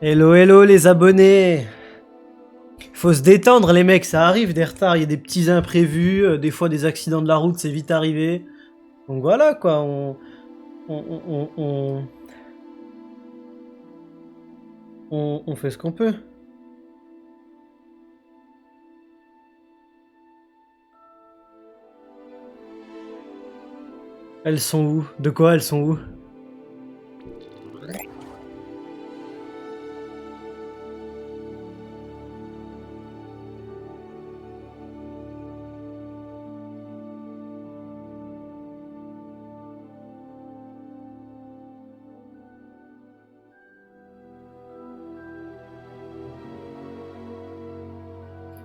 Hello, hello les abonnés. Faut se détendre les mecs, ça arrive des retards, il y a des petits imprévus, des fois des accidents de la route, c'est vite arrivé. Donc voilà quoi, on, on fait ce qu'on peut. Elles sont où? De quoi elles sont où?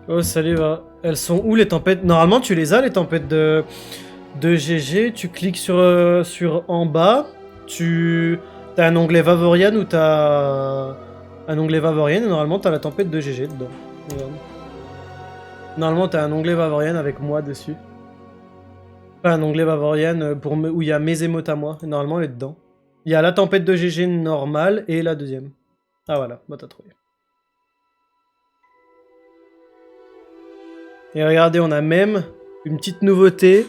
Oh salut, va. Elles sont où les tempêtes? Normalement tu les as les tempêtes de GG, tu cliques sur en bas, t'as un onglet Vavorian où t'as un onglet Vavorian et normalement t'as la tempête de GG dedans. Regarde. Normalement t'as un onglet Vavorian avec moi dessus. Pas un onglet Vavorian où il y a mes émotes à moi, et normalement elle est dedans. Il y a la tempête de GG normale et la deuxième. Ah voilà, bah t'as trouvé. Et regardez, on a même une petite nouveauté.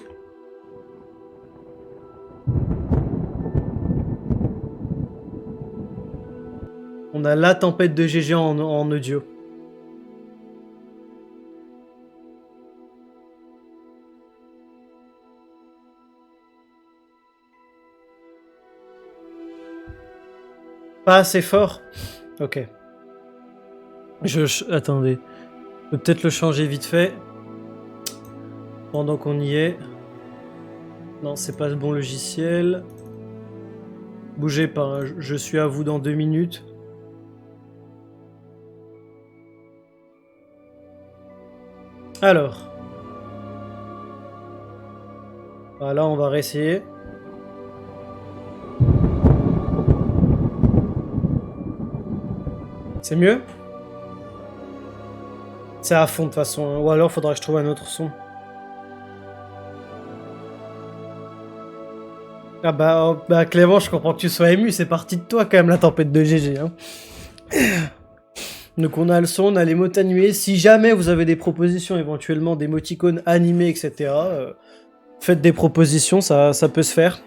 On a la tempête de GG en audio. Pas assez fort? Ok. Attendez. Je peux peut-être le changer vite fait. Pendant qu'on y est. Non, c'est pas le bon logiciel. Bougez pas, hein, je suis à vous dans 2 minutes. Alors. Voilà, on va réessayer. C'est mieux? C'est à fond de toute façon, hein. Ou alors faudra que je trouve un autre son. Ah bah, oh, bah Clément, je comprends que tu sois ému, c'est parti de toi quand même la tempête de GG. Hein. Donc on a le son, on a les mots animés. Si jamais vous avez des propositions, éventuellement d'émoticônes animés, etc., faites des propositions, ça peut se faire.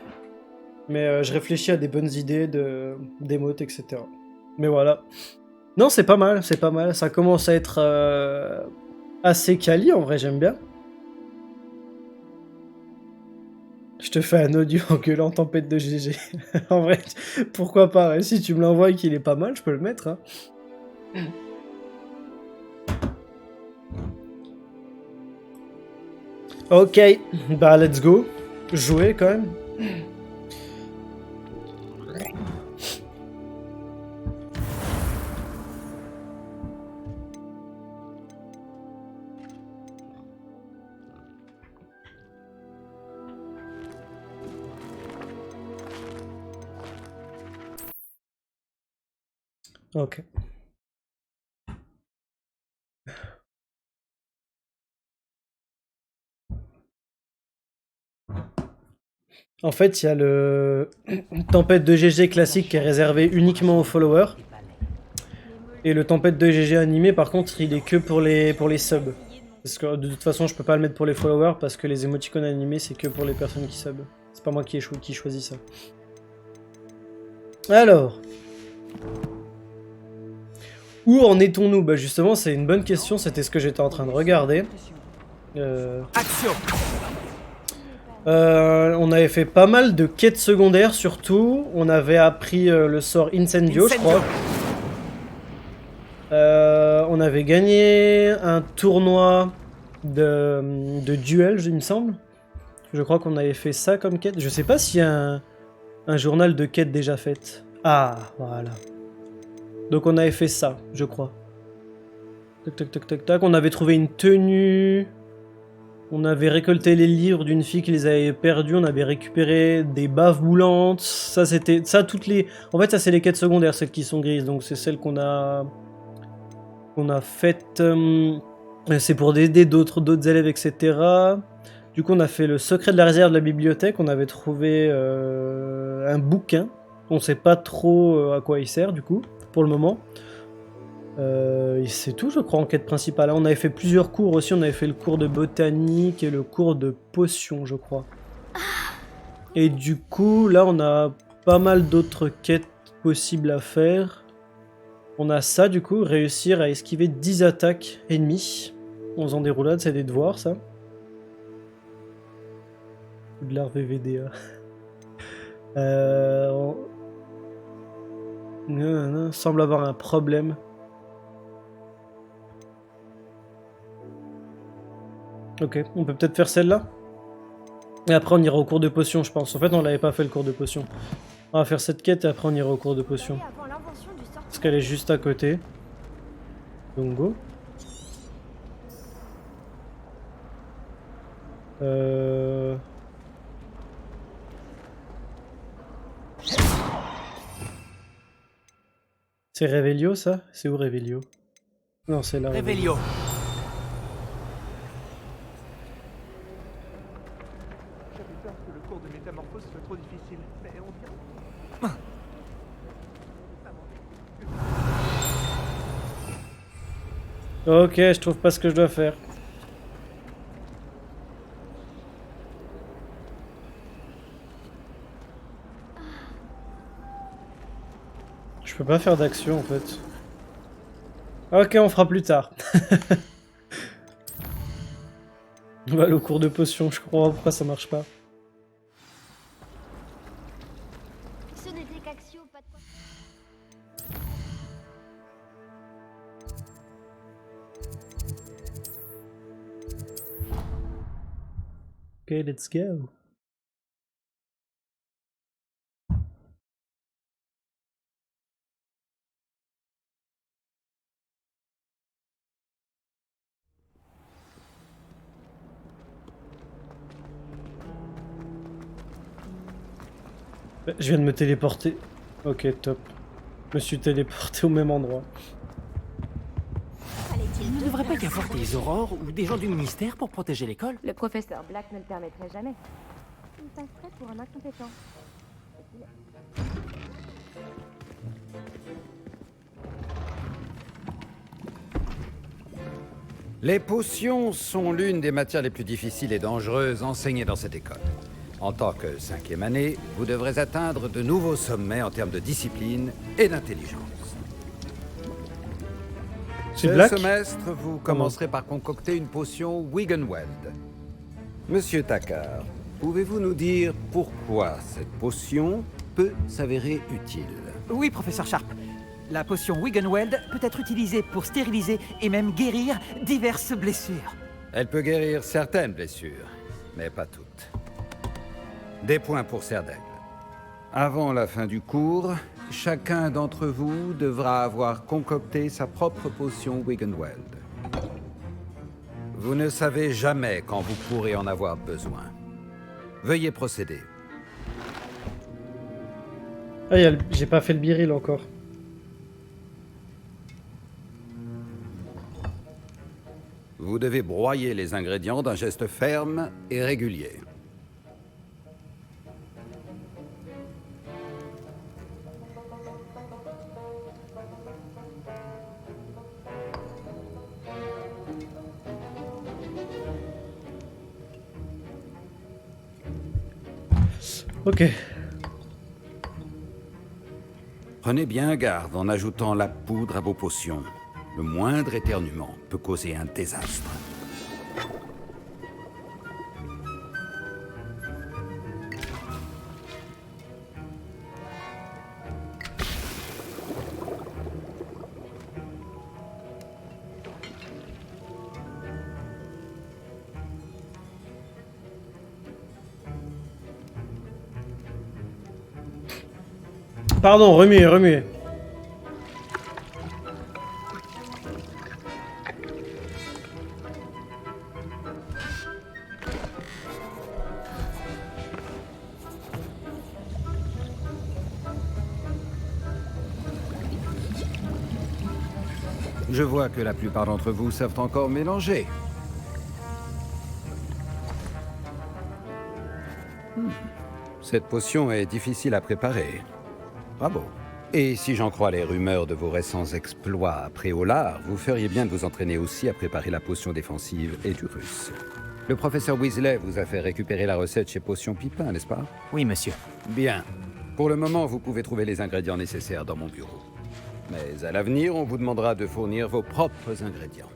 Mais je réfléchis à des bonnes idées d'émotes, etc. Mais voilà. Non, c'est pas mal, c'est pas mal. Ça commence à être assez quali, en vrai, j'aime bien. Je te fais un audio en gueulant tempête de GG. En vrai, pourquoi pas? Si tu me l'envoies et qu'il est pas mal, je peux le mettre. Hein. Ok, bah let's go. Jouer quand même. Ok. En fait, il y a le tempête de GG classique qui est réservé uniquement aux followers. Et le tempête de GG animé, par contre, il est que pour les subs. Parce que de toute façon, je peux pas le mettre pour les followers parce que les émoticônes animés, c'est que pour les personnes qui sub. C'est pas moi qui choisis ça. Alors. Où en est-on-nous? Bah justement, c'est une bonne question, c'était ce que j'étais en train de regarder. Action. On avait fait pas mal de quêtes secondaires surtout. On avait appris le sort Incendio, je crois. On avait gagné un tournoi de duel, il me semble. Je crois qu'on avait fait ça comme quête. Je sais pas s'il y a un journal de quête déjà faite. Ah, voilà. Donc on avait fait ça, je crois. Tac, tac, tac, tac, tac. On avait trouvé une tenue. On avait récolté les livres d'une fille qui les avait perdus. On avait récupéré des baves boulantes. Ça, c'était... Ça, toutes les... En fait, ça, c'est les quêtes secondaires, celles qui sont grises. Donc, c'est celles qu'on a... faites. C'est pour aider d'autres élèves, etc. Du coup, on a fait le secret de la réserve de la bibliothèque. On avait trouvé un bouquin On sait pas trop à quoi il sert du coup, pour le moment. Et c'est tout, je crois, en quête principale. On avait fait plusieurs cours aussi. On avait fait le cours de botanique et le cours de potions, je crois. Et du coup, là, on a pas mal d'autres quêtes possibles à faire. On a ça, du coup, réussir à esquiver 10 attaques ennemies en faisant des roulades, c'est des devoirs, ça. De l'art VVDA. On semble avoir un problème. Ok, on peut peut-être faire celle-là. Et après on ira au cours de potions, je pense. En fait, on l'avait pas fait le cours de potions. On va faire cette quête et après on ira au cours de potions. Parce qu'elle est juste à côté. Donc go. C'est Revelio, ça? C'est où Revelio? Non, c'est là. Revelio. J'avais peur que le cours de métamorphose soit trop difficile, mais on dirait... Ok, je trouve pas ce que je dois faire. Je peux pas faire d'action en fait. Ok, on fera plus tard. On va aller au cours de potions, je comprends pas pourquoi ça marche pas. Ce n'était qu'Axio, pas de quoi. Ok, let's go. Je viens de me téléporter. Ok, top. Je me suis téléporté au même endroit. Il ne devrait pas y avoir des aurores ou des gens du ministère pour protéger l'école? Le professeur Black ne le permettrait jamais. Il passerait pour un incompétent. Les potions sont l'une des matières les plus difficiles et dangereuses enseignées dans cette école. En tant que 5e année, vous devrez atteindre de nouveaux sommets en termes de discipline et d'intelligence. C'est Ce Black? semestre, vous commencerez par concocter une potion Wiggenweld. Monsieur Takar, pouvez-vous nous dire pourquoi cette potion peut s'avérer utile? Oui, professeur Sharp. La potion Wiggenweld peut être utilisée pour stériliser et même guérir diverses blessures. Elle peut guérir certaines blessures, mais pas toutes. Des points pour Serdaigle. Avant la fin du cours, chacun d'entre vous devra avoir concocté sa propre potion Wiggenweld. Vous ne savez jamais quand vous pourrez en avoir besoin. Veuillez procéder. Ah, j'ai pas fait le biril encore. Vous devez broyer les ingrédients d'un geste ferme et régulier. Ok. Prenez bien garde en ajoutant la poudre à vos potions. Le moindre éternuement peut causer un désastre. Pardon, remuez, remuez. Je vois que la plupart d'entre vous savent encore mélanger. Cette potion est difficile à préparer. Bravo. Et si j'en crois les rumeurs de vos récents exploits à Préolard, vous feriez bien de vous entraîner aussi à préparer la potion défensive et du russe. Le professeur Weasley vous a fait récupérer la recette chez Potion Pipin, n'est-ce pas? Oui, monsieur. Bien. Pour le moment, vous pouvez trouver les ingrédients nécessaires dans mon bureau. Mais à l'avenir, on vous demandera de fournir vos propres ingrédients.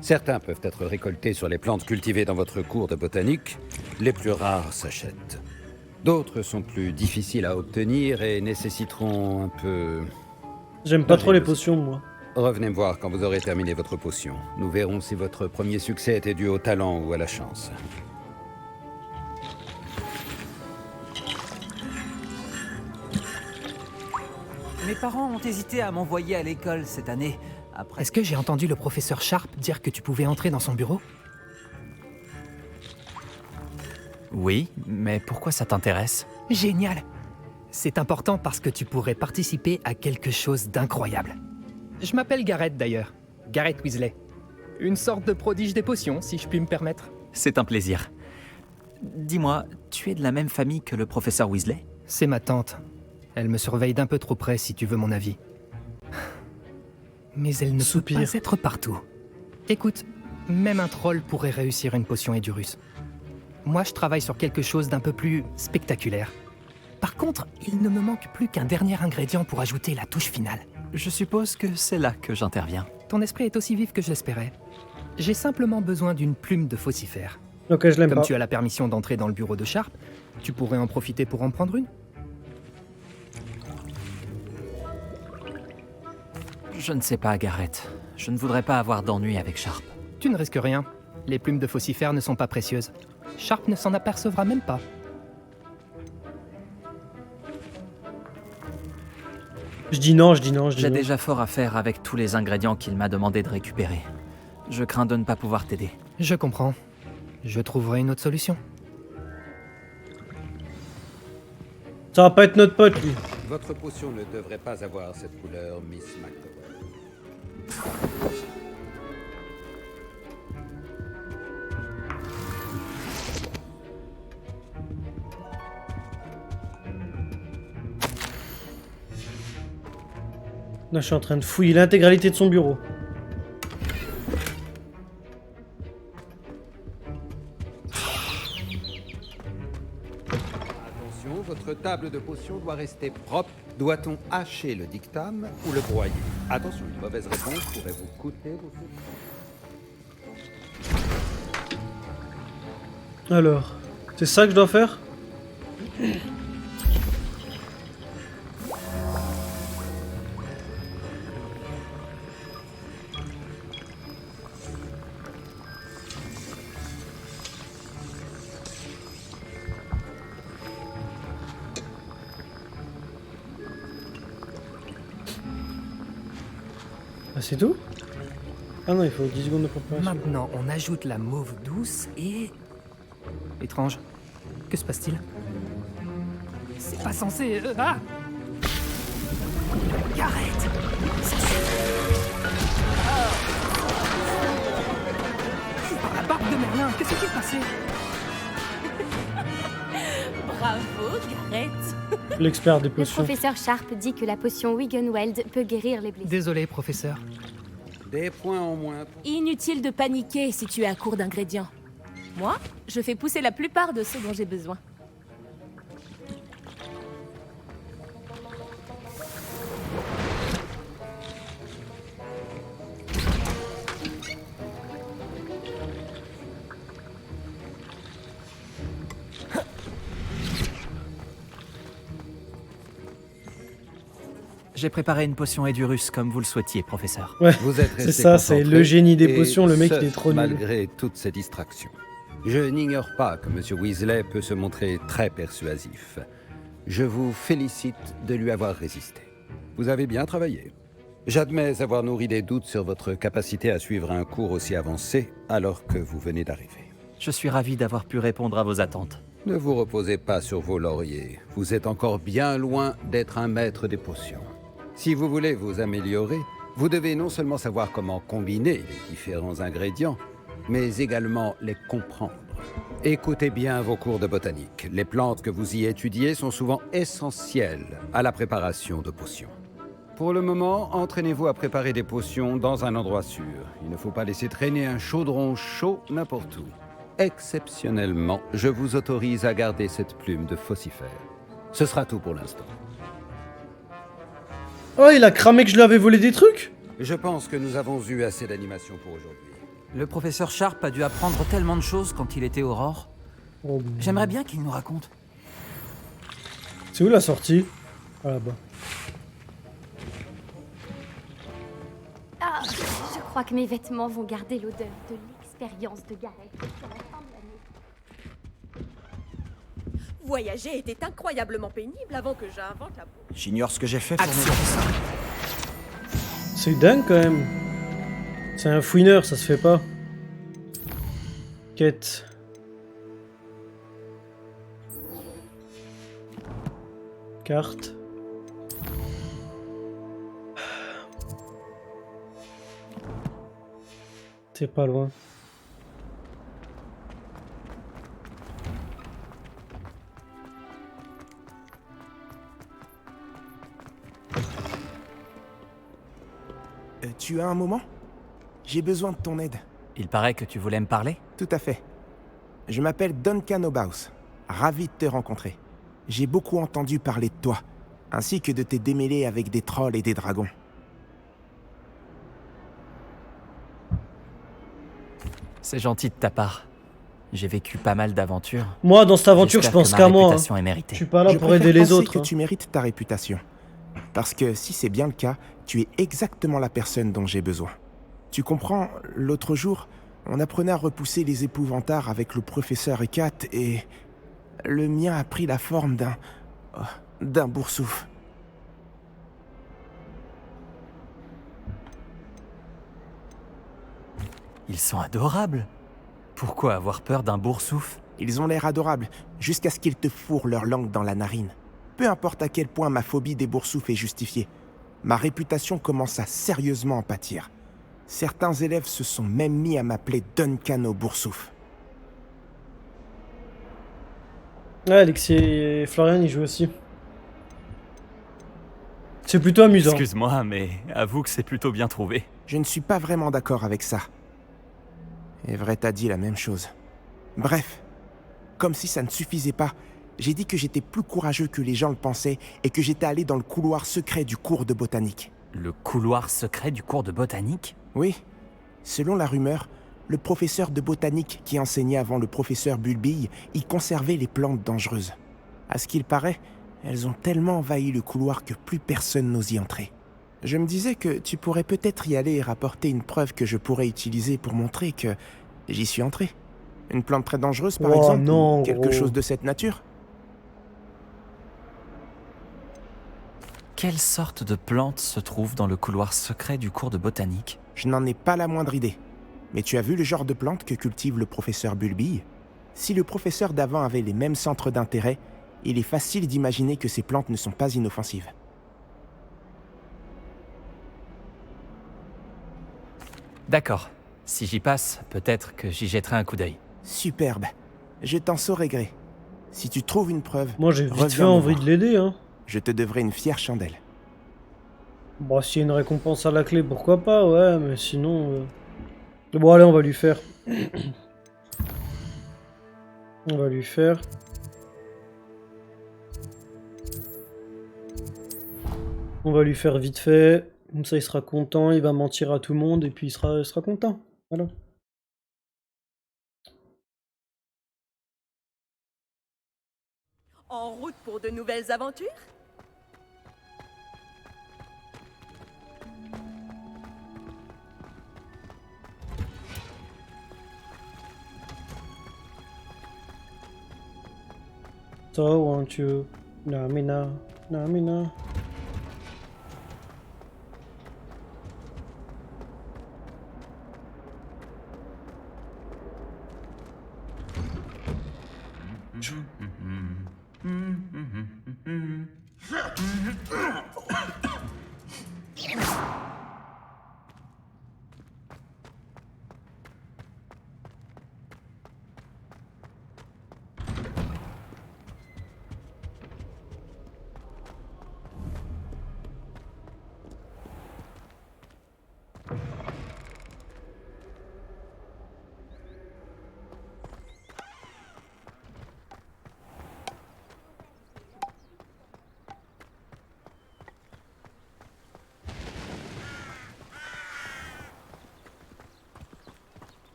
Certains peuvent être récoltés sur les plantes cultivées dans votre cours de botanique. Les plus rares s'achètent. D'autres sont plus difficiles à obtenir et nécessiteront un peu... J'aime pas trop les potions, moi. Revenez me voir quand vous aurez terminé votre potion. Nous verrons si votre premier succès était dû au talent ou à la chance. Mes parents ont hésité à m'envoyer à l'école cette année. Après... Est-ce que j'ai entendu le professeur Sharp dire que tu pouvais entrer dans son bureau? Oui, mais pourquoi ça t'intéresse? Génial! C'est important parce que tu pourrais participer à quelque chose d'incroyable. Je m'appelle Garrett d'ailleurs. Garrett Weasley. Une sorte de prodige des potions, si je puis me permettre. C'est un plaisir. Dis-moi, tu es de la même famille que le professeur Weasley? C'est ma tante. Elle me surveille d'un peu trop près, si tu veux mon avis. Mais elle ne Soupir. peut pas être partout. Écoute, même un troll pourrait réussir une potion Edurus. Moi, je travaille sur quelque chose d'un peu plus spectaculaire. Par contre, il ne me manque plus qu'un dernier ingrédient pour ajouter la touche finale. Je suppose que c'est là que j'interviens. Ton esprit est aussi vif que je l'espérais. J'ai simplement besoin d'une plume de faucifère. Ok, je l'aime Comme pas. tu as la permission d'entrer dans le bureau de Sharp, tu pourrais en profiter pour en prendre une? Je ne sais pas, Garrett. Je ne voudrais pas avoir d'ennui avec Sharp. Tu ne risques rien. Les plumes de faucifère ne sont pas précieuses. Sharp ne s'en apercevra même pas. Je dis non, je dis non, je dis J'ai non. déjà fort à faire avec tous les ingrédients qu'il m'a demandé de récupérer. Je crains de ne pas pouvoir t'aider. Je comprends. Je trouverai une autre solution. Ça va pas être notre pote, lui. Votre potion ne devrait pas avoir cette couleur, Miss McDowell. Là, je suis en train de fouiller l'intégralité de son bureau. Attention, votre table de potion doit rester propre. Doit-on hacher le dictame ou le broyer? Attention, une mauvaise réponse pourrait vous coûter vos sous. Alors, c'est ça que je dois faire? Ah, c'est tout? Ah non, il faut 10 secondes de préparation. Maintenant, on ajoute la mauve douce et... Étrange. Que se passe-t-il? C'est pas censé... Ah! Arrête! Par la barbe de Merlin, que s'est-il passé? Bravo, Garrett. L'expert des Le potions. professeur Sharp dit que la potion Wiggenweld peut guérir les blessures. Désolé, professeur. Des points en moins. Inutile de paniquer si tu es à court d'ingrédients. Moi, je fais pousser la plupart de ceux dont j'ai besoin. J'ai préparé une potion Edurus comme vous le souhaitiez, professeur. Ouais, Vous êtes c'est resté ça, c'est concentré, le génie des et potions, le mec ce, il est trop nul. malgré toutes ces distractions. Je n'ignore pas que M. Weasley peut se montrer très persuasif. Je vous félicite de lui avoir résisté. Vous avez bien travaillé. J'admets avoir nourri des doutes sur votre capacité à suivre un cours aussi avancé alors que vous venez d'arriver. Je suis ravi d'avoir pu répondre à vos attentes. Ne vous reposez pas sur vos lauriers. Vous êtes encore bien loin d'être un maître des potions. Si vous voulez vous améliorer, vous devez non seulement savoir comment combiner les différents ingrédients, mais également les comprendre. Écoutez bien vos cours de botanique. Les plantes que vous y étudiez sont souvent essentielles à la préparation de potions. Pour le moment, entraînez-vous à préparer des potions dans un endroit sûr. Il ne faut pas laisser traîner un chaudron chaud n'importe où. Exceptionnellement, je vous autorise à garder cette plume de faucifère. Ce sera tout pour l'instant. Oh, il a cramé que je lui avais volé des trucs? Je pense que nous avons eu assez d'animation pour aujourd'hui. Le professeur Sharp a dû apprendre tellement de choses quand il était Aurore. Oh, J'aimerais bien qu'il nous raconte. c'est où la sortie? Ah, là-bas. Ah, je crois que mes vêtements vont garder l'odeur de l'expérience de Gareth jusqu'à la fin de l'année. Voyager était incroyablement pénible avant que j'invente la bouffe. J'ignore ce que j'ai fait pour Action. C'est dingue quand même. C'est un fouineur, ça se fait pas. Quête. Carte. C'est pas loin. Tu as un moment? J'ai besoin de ton aide. Il paraît que tu voulais me parler? Tout à fait. Je m'appelle Duncan Obaus. Ravi de te rencontrer. J'ai beaucoup entendu parler de toi, ainsi que de tes démêlés avec des trolls et des dragons. C'est gentil de ta part. J'ai vécu pas mal d'aventures. Moi, dans cette aventure, je J'espère pense que qu'à ma moi. Hein. réputation est méritée. Je suis pas là Je pour aider préfère les penser autres. que Hein. tu mérites ta réputation. Parce que si c'est bien le cas, tu es exactement la personne dont j'ai besoin. Tu comprends, l'autre jour, on apprenait à repousser les épouvantards avec le professeur Hécate et... le mien a pris la forme d'un boursouf. Ils sont adorables. Pourquoi avoir peur d'un boursouf? Ils ont l'air adorables, jusqu'à ce qu'ils te fourrent leur langue dans la narine. Peu importe à quel point ma phobie des boursoufs est justifiée, ma réputation commence à sérieusement en pâtir. Certains élèves se sont même mis à m'appeler Duncan au boursouf. Ouais, Alexis et Florian, ils jouent aussi. C'est plutôt amusant. Excuse-moi, mais avoue que c'est plutôt bien trouvé. Je ne suis pas vraiment d'accord avec ça. Everett a dit la même chose. Bref, comme si ça ne suffisait pas, j'ai dit que j'étais plus courageux que les gens le pensaient et que j'étais allé dans le couloir secret du cours de botanique. Le couloir secret du cours de botanique? Oui, selon la rumeur, le professeur de botanique qui enseignait avant le professeur Bulbille y conservait les plantes dangereuses. À ce qu'il paraît, elles ont tellement envahi le couloir que plus personne n'ose y entrer. Je me disais que tu pourrais peut-être y aller et rapporter une preuve que je pourrais utiliser pour montrer que j'y suis entré. Une plante très dangereuse, par exemple, non, ou quelque gros. chose de cette nature. Quelle sorte de plante se trouve dans le couloir secret du cours de botanique? Je n'en ai pas la moindre idée. Mais tu as vu le genre de plante que cultive le professeur Bulbille? Si le professeur d'avant avait les mêmes centres d'intérêt, il est facile d'imaginer que ces plantes ne sont pas inoffensives. D'accord. Si j'y passe, peut-être que j'y jetterai un coup d'œil. Superbe. Je t'en saurai gré. Si tu trouves une preuve, Moi, j'ai vite fait reviens me envie voir. de l'aider. Hein. Je te devrai une fière chandelle. Bon, s'il y a une récompense à la clé, pourquoi pas, ouais, mais sinon... Bon, allez, on va lui faire. On va lui faire. On va lui faire vite fait. Comme ça, il sera content, il va mentir à tout le monde, et puis il sera content. Voilà. En route pour de nouvelles aventures? So, won't you... Namina, Namina.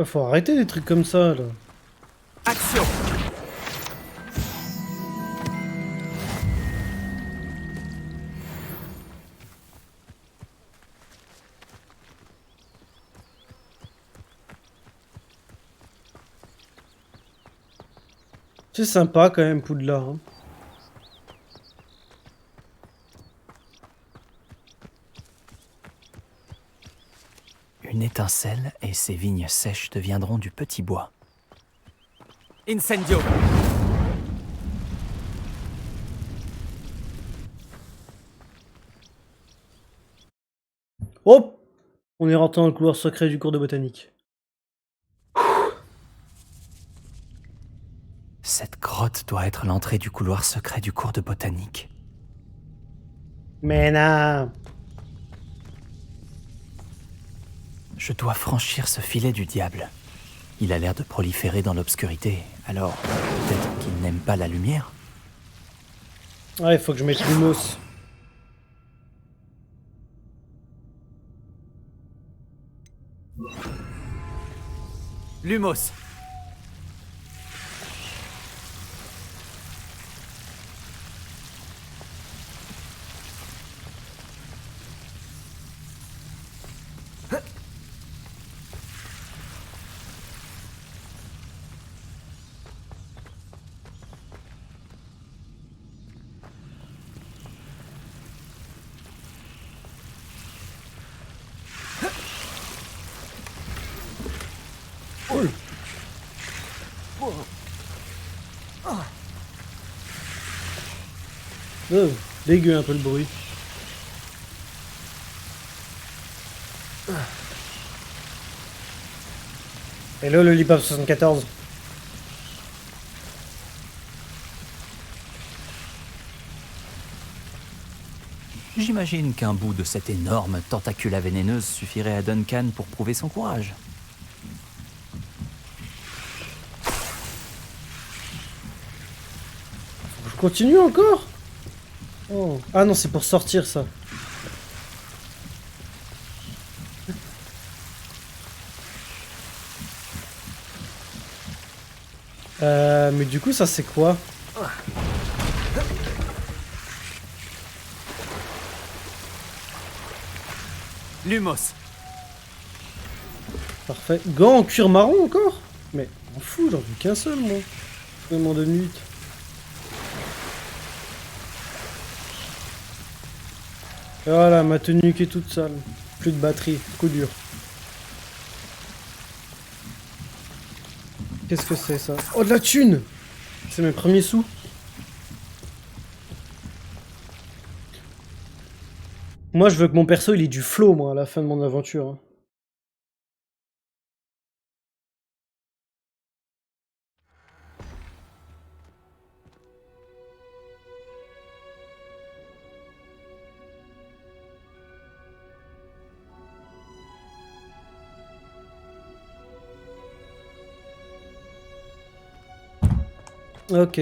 Faut arrêter des trucs comme ça, là. Action! C'est sympa quand même, Poudlard. Hein. Une étincelle et ces vignes sèches deviendront du petit bois. Incendio! Oh! On est rentré dans le couloir secret du cours de botanique. Cette grotte doit être l'entrée du couloir secret du cours de botanique. Mais non! Je dois franchir ce filet du diable. Il a l'air de proliférer dans l'obscurité, alors peut-être qu'il n'aime pas la lumière? Ouais, il faut que je mette Lumos. Lumos! Dégueu un peu le bruit. Hello Lollipop 74. J'imagine qu'un bout de cette énorme tentacula vénéneuse suffirait à Duncan pour prouver son courage. Je continue encore? Oh. Ah non, c'est pour sortir ça. Mais du coup, ça c'est quoi? Lumos! Parfait. Gants en cuir marron encore? Mais on fout, j'en veux qu'un seul moi. Vraiment de minutes. Et voilà, ma tenue qui est toute sale. Plus de batterie, coup dur. Qu'est-ce que c'est ça? Oh, de la thune! C'est mes premiers sous. Moi, je veux que mon perso, il ait du flow, moi, à la fin de mon aventure. Hein. Ok.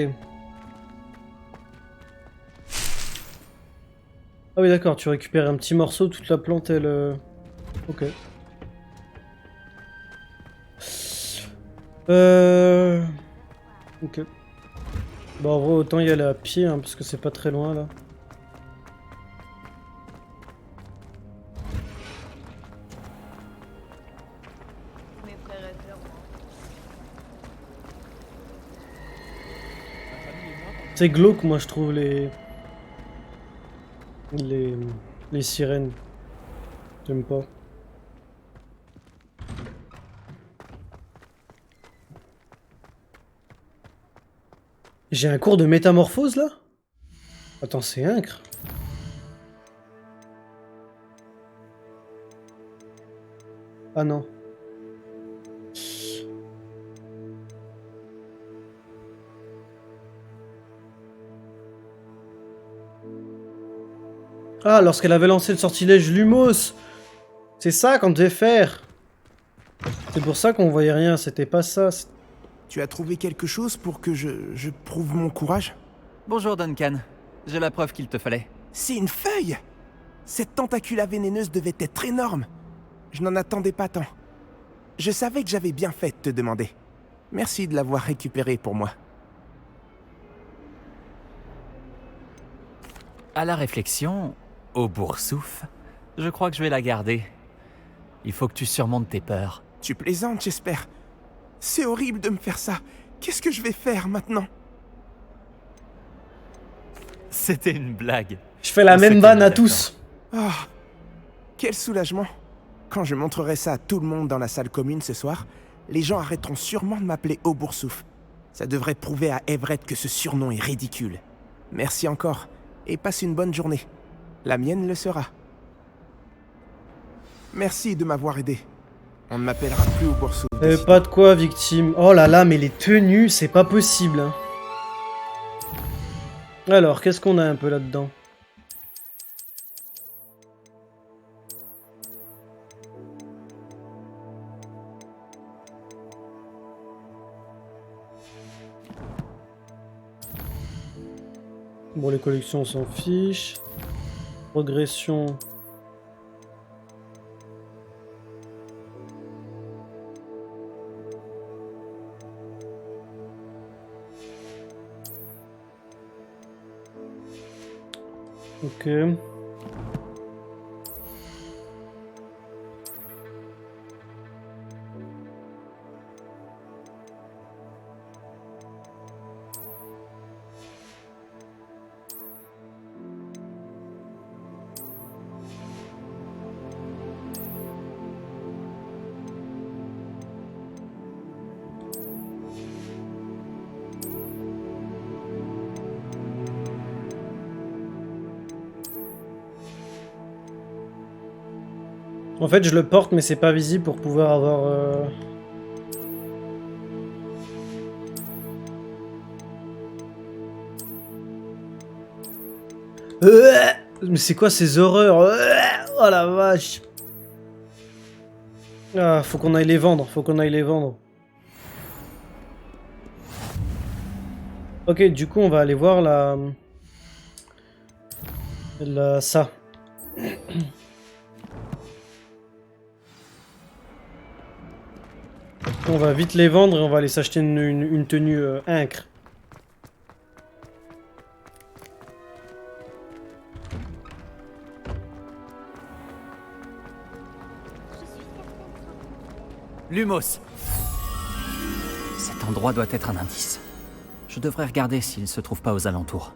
Ah oui d'accord, tu récupères un petit morceau, toute la plante elle... Ok. Ok. Bon en vrai autant y aller à pied, hein, parce que c'est pas très loin là. C'est glauque moi je trouve les sirènes. J'aime pas. J'ai un cours de métamorphose là? Attends, c'est incre. Ah non. Ah, lorsqu'elle avait lancé le sortilège Lumos. C'est ça qu'on devait faire. C'est pour ça qu'on voyait rien, c'était pas ça. Tu as trouvé quelque chose pour que je prouve mon courage? Bonjour Duncan. J'ai la preuve qu'il te fallait. C'est une feuille! Cette tentacula vénéneuse devait être énorme. Je n'en attendais pas tant. Je savais que j'avais bien fait de te demander. Merci de l'avoir récupéré pour moi. À la réflexion, au boursouf, je crois que je vais la garder. Il faut que tu surmontes tes peurs. Tu plaisantes, j'espère. C'est horrible de me faire ça. Qu'est-ce que je vais faire maintenant? C'était une blague. Je fais la On même s'était vanne mis à d'accord. tous. Ah, quel soulagement. Quand je montrerai ça à tout le monde dans la salle commune ce soir, les gens arrêteront sûrement de m'appeler Auboursouf. Ça devrait prouver à Everett que ce surnom est ridicule. Merci encore, et passe une bonne journée. La mienne le sera. Merci de m'avoir aidé. On ne m'appellera plus Auboursouf. Pas de quoi, victime. Oh là là, mais les tenues, c'est pas possible. Hein. Alors, qu'est-ce qu'on a un peu là-dedans? Bon, les collections, on s'en fiche. Progression. Ok. En fait, je le porte, mais c'est pas visible pour pouvoir avoir... Mais c'est quoi ces horreurs? Oh la vache! Ah, faut qu'on aille les vendre, faut qu'on aille les vendre. Ok, du coup, on va aller voir ça. On va vite les vendre et on va aller s'acheter une tenue incre. Lumos. Cet endroit doit être un indice. Je devrais regarder s'il ne se trouve pas aux alentours.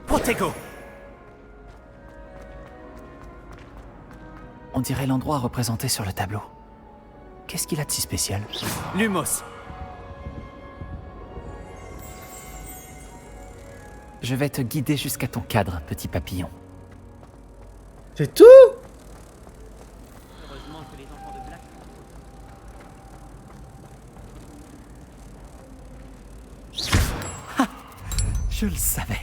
Protego. On dirait l'endroit représenté sur le tableau. Qu'est-ce qu'il a de si spécial? Lumos. Je vais te guider jusqu'à ton cadre, petit papillon. C'est tout? Je le savais.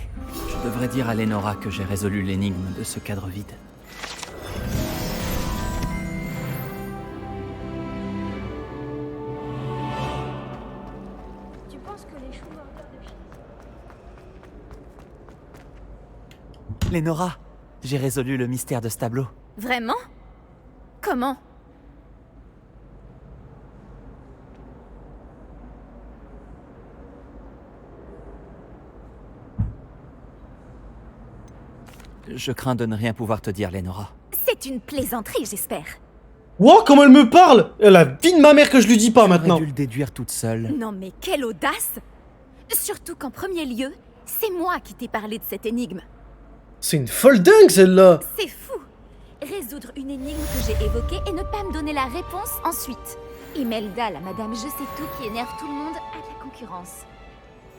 Je devrais dire à Lenora que j'ai résolu l'énigme de ce cadre vide. Tu penses que les choux de Lenora, j'ai résolu le mystère de ce tableau. Vraiment? Comment? Je crains de ne rien pouvoir te dire, Lenora. C'est une plaisanterie, j'espère. Wow, comment elle me parle! Elle a vie de ma mère que je lui dis pas maintenant. J'aurais dû le déduire toute seule. Non mais quelle audace! Surtout qu'en premier lieu, c'est moi qui t'ai parlé de cette énigme. C'est une folle dingue celle-là! C'est fou! Résoudre une énigme que j'ai évoquée et ne pas me donner la réponse ensuite. Imelda, la madame je sais tout qui énerve tout le monde, a de la concurrence.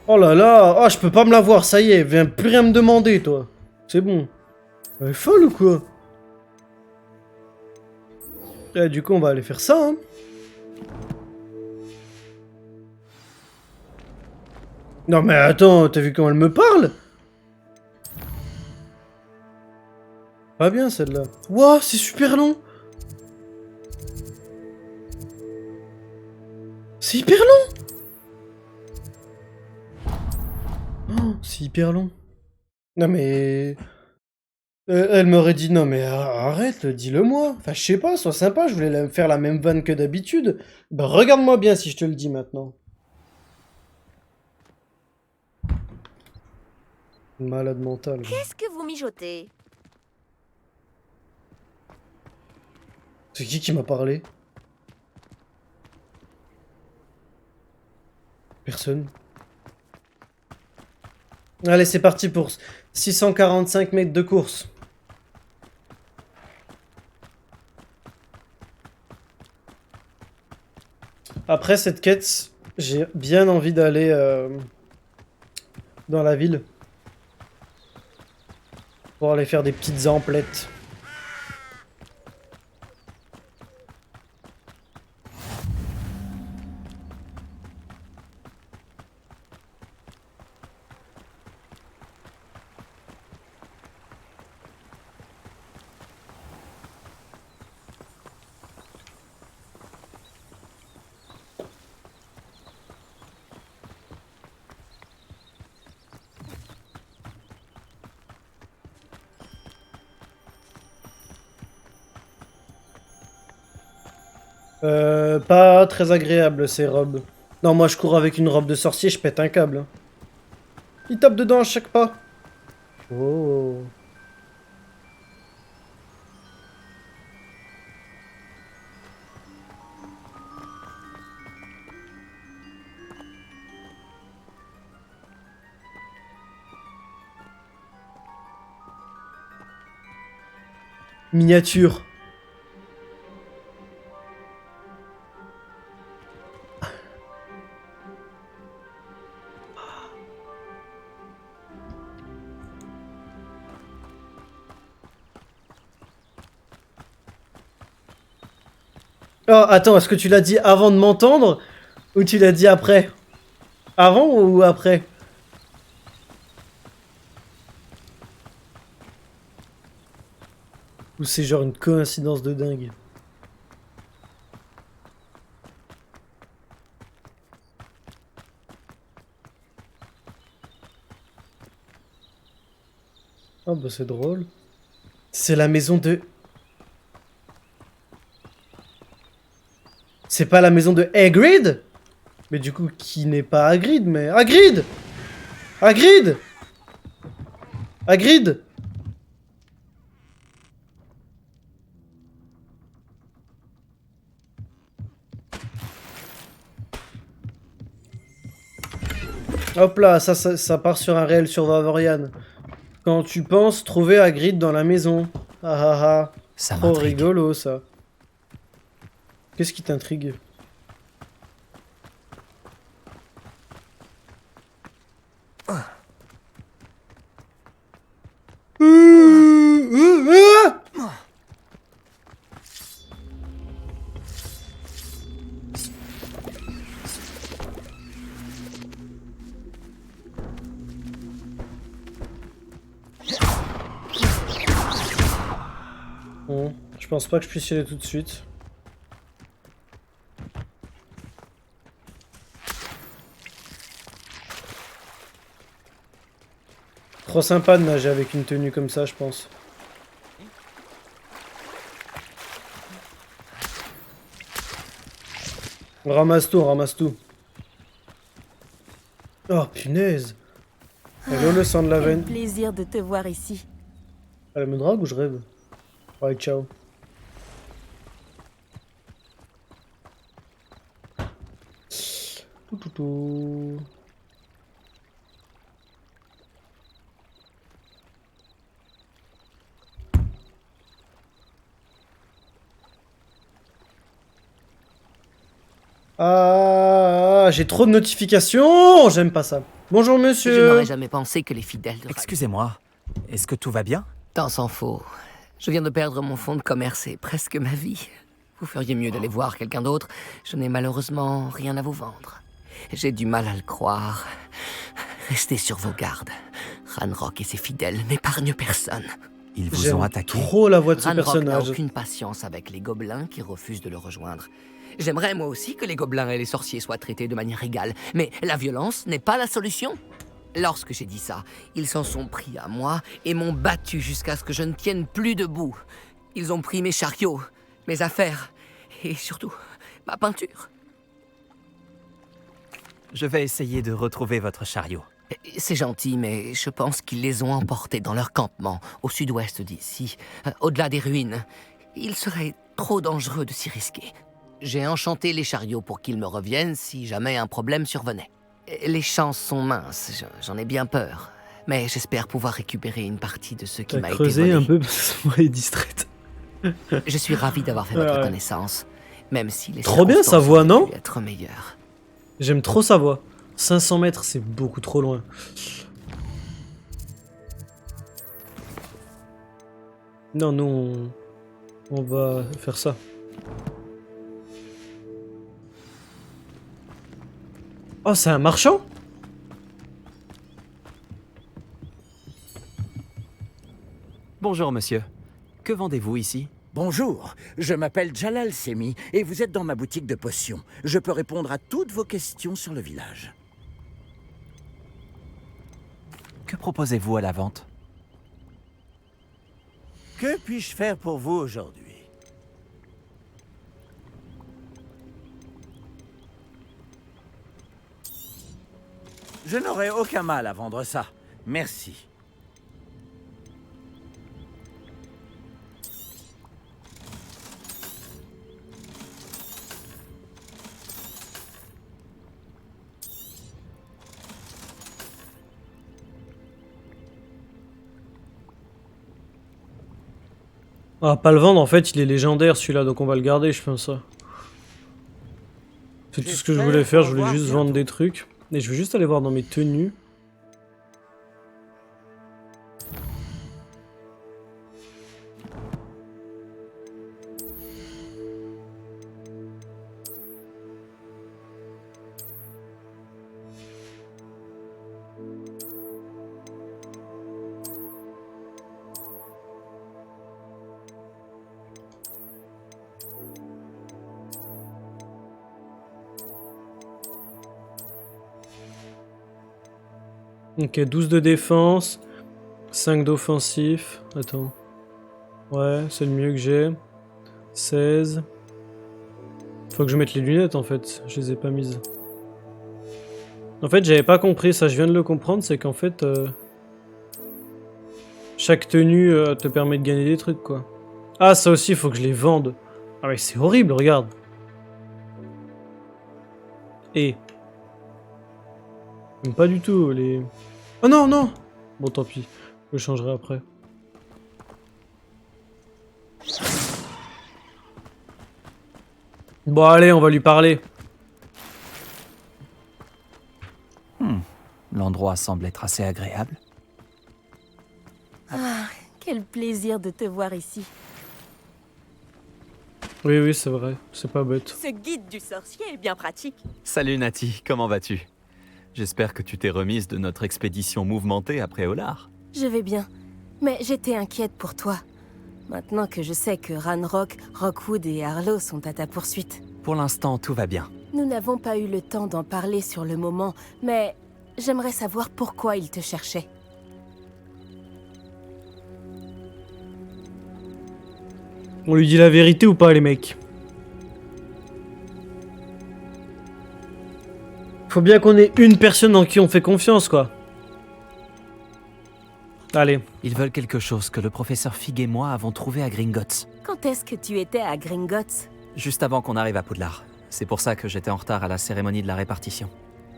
Oh là là! Oh, je peux pas me la voir, ça y est, viens plus rien me demander, toi. C'est bon. Elle est folle ou quoi? Et du coup, on va aller faire ça, hein. Non mais attends, t'as vu comment elle me parle? Pas bien celle-là. Wouah, c'est super long. C'est hyper long. Oh, c'est hyper long. Non mais... Elle m'aurait dit non mais arrête, dis-le moi. Enfin je sais pas, sois sympa, je voulais faire la même vanne que d'habitude. Bah regarde-moi bien si je te le dis maintenant. Malade mental. Qu'est-ce que vous mijotez? C'est qui m'a parlé? Personne. Allez c'est parti pour 645 mètres de course. Après cette quête, j'ai bien envie d'aller dans la ville. Pour aller faire des petites emplettes. Pas très agréable ces robes. Non, moi je cours avec une robe de sorcier, je pète un câble. Il tape dedans à chaque pas. Oh. Miniature. Oh, attends, est-ce que tu l'as dit avant de m'entendre ou tu l'as dit après? Avant ou après? Ou c'est genre une coïncidence de dingue? Oh bah c'est drôle. C'est la maison de... C'est pas la maison de Hagrid? Mais du coup, qui n'est pas Hagrid, mais... Hagrid! Hagrid! Hagrid! Hop là, ça part sur un réel sur Vavorian. Quand tu penses trouver Hagrid dans la maison. Ah ah ah. Ça Trop m'intrigue. rigolo ça. Qu'est-ce qui t'intrigue? Bon, je pense pas que je puisse y aller tout de suite. Trop sympa de nager avec une tenue comme ça, je pense. Ramasse tout, ramasse tout. Oh punaise. Hello le sang de la veine. Plaisir de te voir ici. Elle me drague ou je rêve? Ouais, ciao. Tout. Ah, j'ai trop de notifications. J'aime pas ça. Bonjour Je monsieur. n'aurais jamais pensé que les fidèles de... Excusez-moi, est-ce que tout va bien? Tant s'en faut. Je viens de perdre mon fonds de commerce et presque ma vie. Vous feriez mieux d'aller voir quelqu'un d'autre. Je n'ai malheureusement rien à vous vendre. J'ai du mal à le croire. Restez sur vos gardes. Ranrock et ses fidèles n'épargnent personne. Ils vous J'aime ont attaqué? trop la voix de ce Ranrock n'a personnage. aucune patience avec les gobelins qui refusent de le rejoindre. J'aimerais moi aussi que les gobelins et les sorciers soient traités de manière égale, mais la violence n'est pas la solution. Lorsque j'ai dit ça, ils s'en sont pris à moi et m'ont battu jusqu'à ce que je ne tienne plus debout. Ils ont pris mes chariots, mes affaires et surtout ma peinture. Je vais essayer de retrouver votre chariot. C'est gentil, mais je pense qu'ils les ont emportés dans leur campement, au sud-ouest d'ici, au-delà des ruines. Il serait trop dangereux de s'y risquer. J'ai enchanté les chariots pour qu'ils me reviennent si jamais un problème survenait. Les chances sont minces, j'en ai bien peur. Mais j'espère pouvoir récupérer une partie de ce qui T'as m'a été creusé volé. un peu parce que moi, elle est distraite. Je suis ravi d'avoir fait votre connaissance, même si les Trop bien sa voix, circonstances non auraient pu être meilleures. J'aime trop sa voix. 500 mètres, c'est beaucoup trop loin. Non, nous, on va faire ça. Oh, c'est un marchand? Bonjour, monsieur. Que vendez-vous ici? Bonjour, je m'appelle Jalal Semi et vous êtes dans ma boutique de potions. Je peux répondre à toutes vos questions sur le village. Que proposez-vous à la vente? Que puis-je faire pour vous aujourd'hui? Je n'aurai aucun mal à vendre ça. Merci. On va pas le vendre, en fait, il est légendaire celui-là, donc on va le garder, je pense ça. C'est tout ce que je voulais faire, je voulais juste vendre des trucs. Et je vais juste aller voir dans mes tenues. Ok, 12 de défense, 5 d'offensif. Attends. Ouais, c'est le mieux que j'ai. 16. Faut que je mette les lunettes en fait, je les ai pas mises. En fait, j'avais pas compris ça, je viens de le comprendre, c'est qu'en fait... chaque tenue te permet de gagner des trucs quoi. Ah, ça aussi, il faut que je les vende. Ah mais c'est horrible, regarde. Et... Même pas du tout, les... Oh non, non! Bon, tant pis. Je le changerai après. Bon, allez, on va lui parler. L'endroit semble être assez agréable. Ah, quel plaisir de te voir ici. Oui, oui, c'est vrai. C'est pas bête. Ce guide du sorcier est bien pratique. Salut Nati, comment vas-tu? J'espère que tu t'es remise de notre expédition mouvementée après Olar. Je vais bien, mais j'étais inquiète pour toi. Maintenant que je sais que Ranrock, Rockwood et Harlow sont à ta poursuite. Pour l'instant, tout va bien. Nous n'avons pas eu le temps d'en parler sur le moment, mais j'aimerais savoir pourquoi ils te cherchaient. On lui dit la vérité ou pas, les mecs? Faut bien qu'on ait une personne en qui on fait confiance, quoi. Allez. Ils veulent quelque chose que le professeur Fig et moi avons trouvé à Gringotts. Quand est-ce que tu étais à Gringotts? Juste avant qu'on arrive à Poudlard. C'est pour ça que j'étais en retard à la cérémonie de la répartition.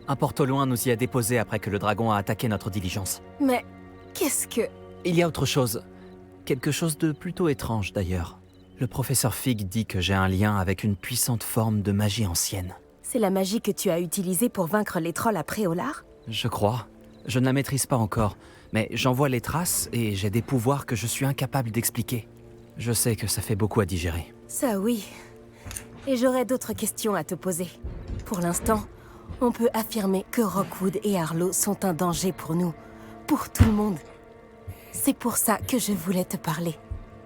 Un porte au loin nous y a déposé après que le dragon a attaqué notre diligence. Mais qu'est-ce que... Il y a autre chose. Quelque chose de plutôt étrange d'ailleurs. Le professeur Fig dit que j'ai un lien avec une puissante forme de magie ancienne. C'est la magie que tu as utilisée pour vaincre les trolls après Olar? Je crois. Je ne la maîtrise pas encore, mais j'en vois les traces et j'ai des pouvoirs que je suis incapable d'expliquer. Je sais que ça fait beaucoup à digérer. Ça oui. Et j'aurais d'autres questions à te poser. Pour l'instant, on peut affirmer que Rockwood et Harlow sont un danger pour nous, pour tout le monde. C'est pour ça que je voulais te parler.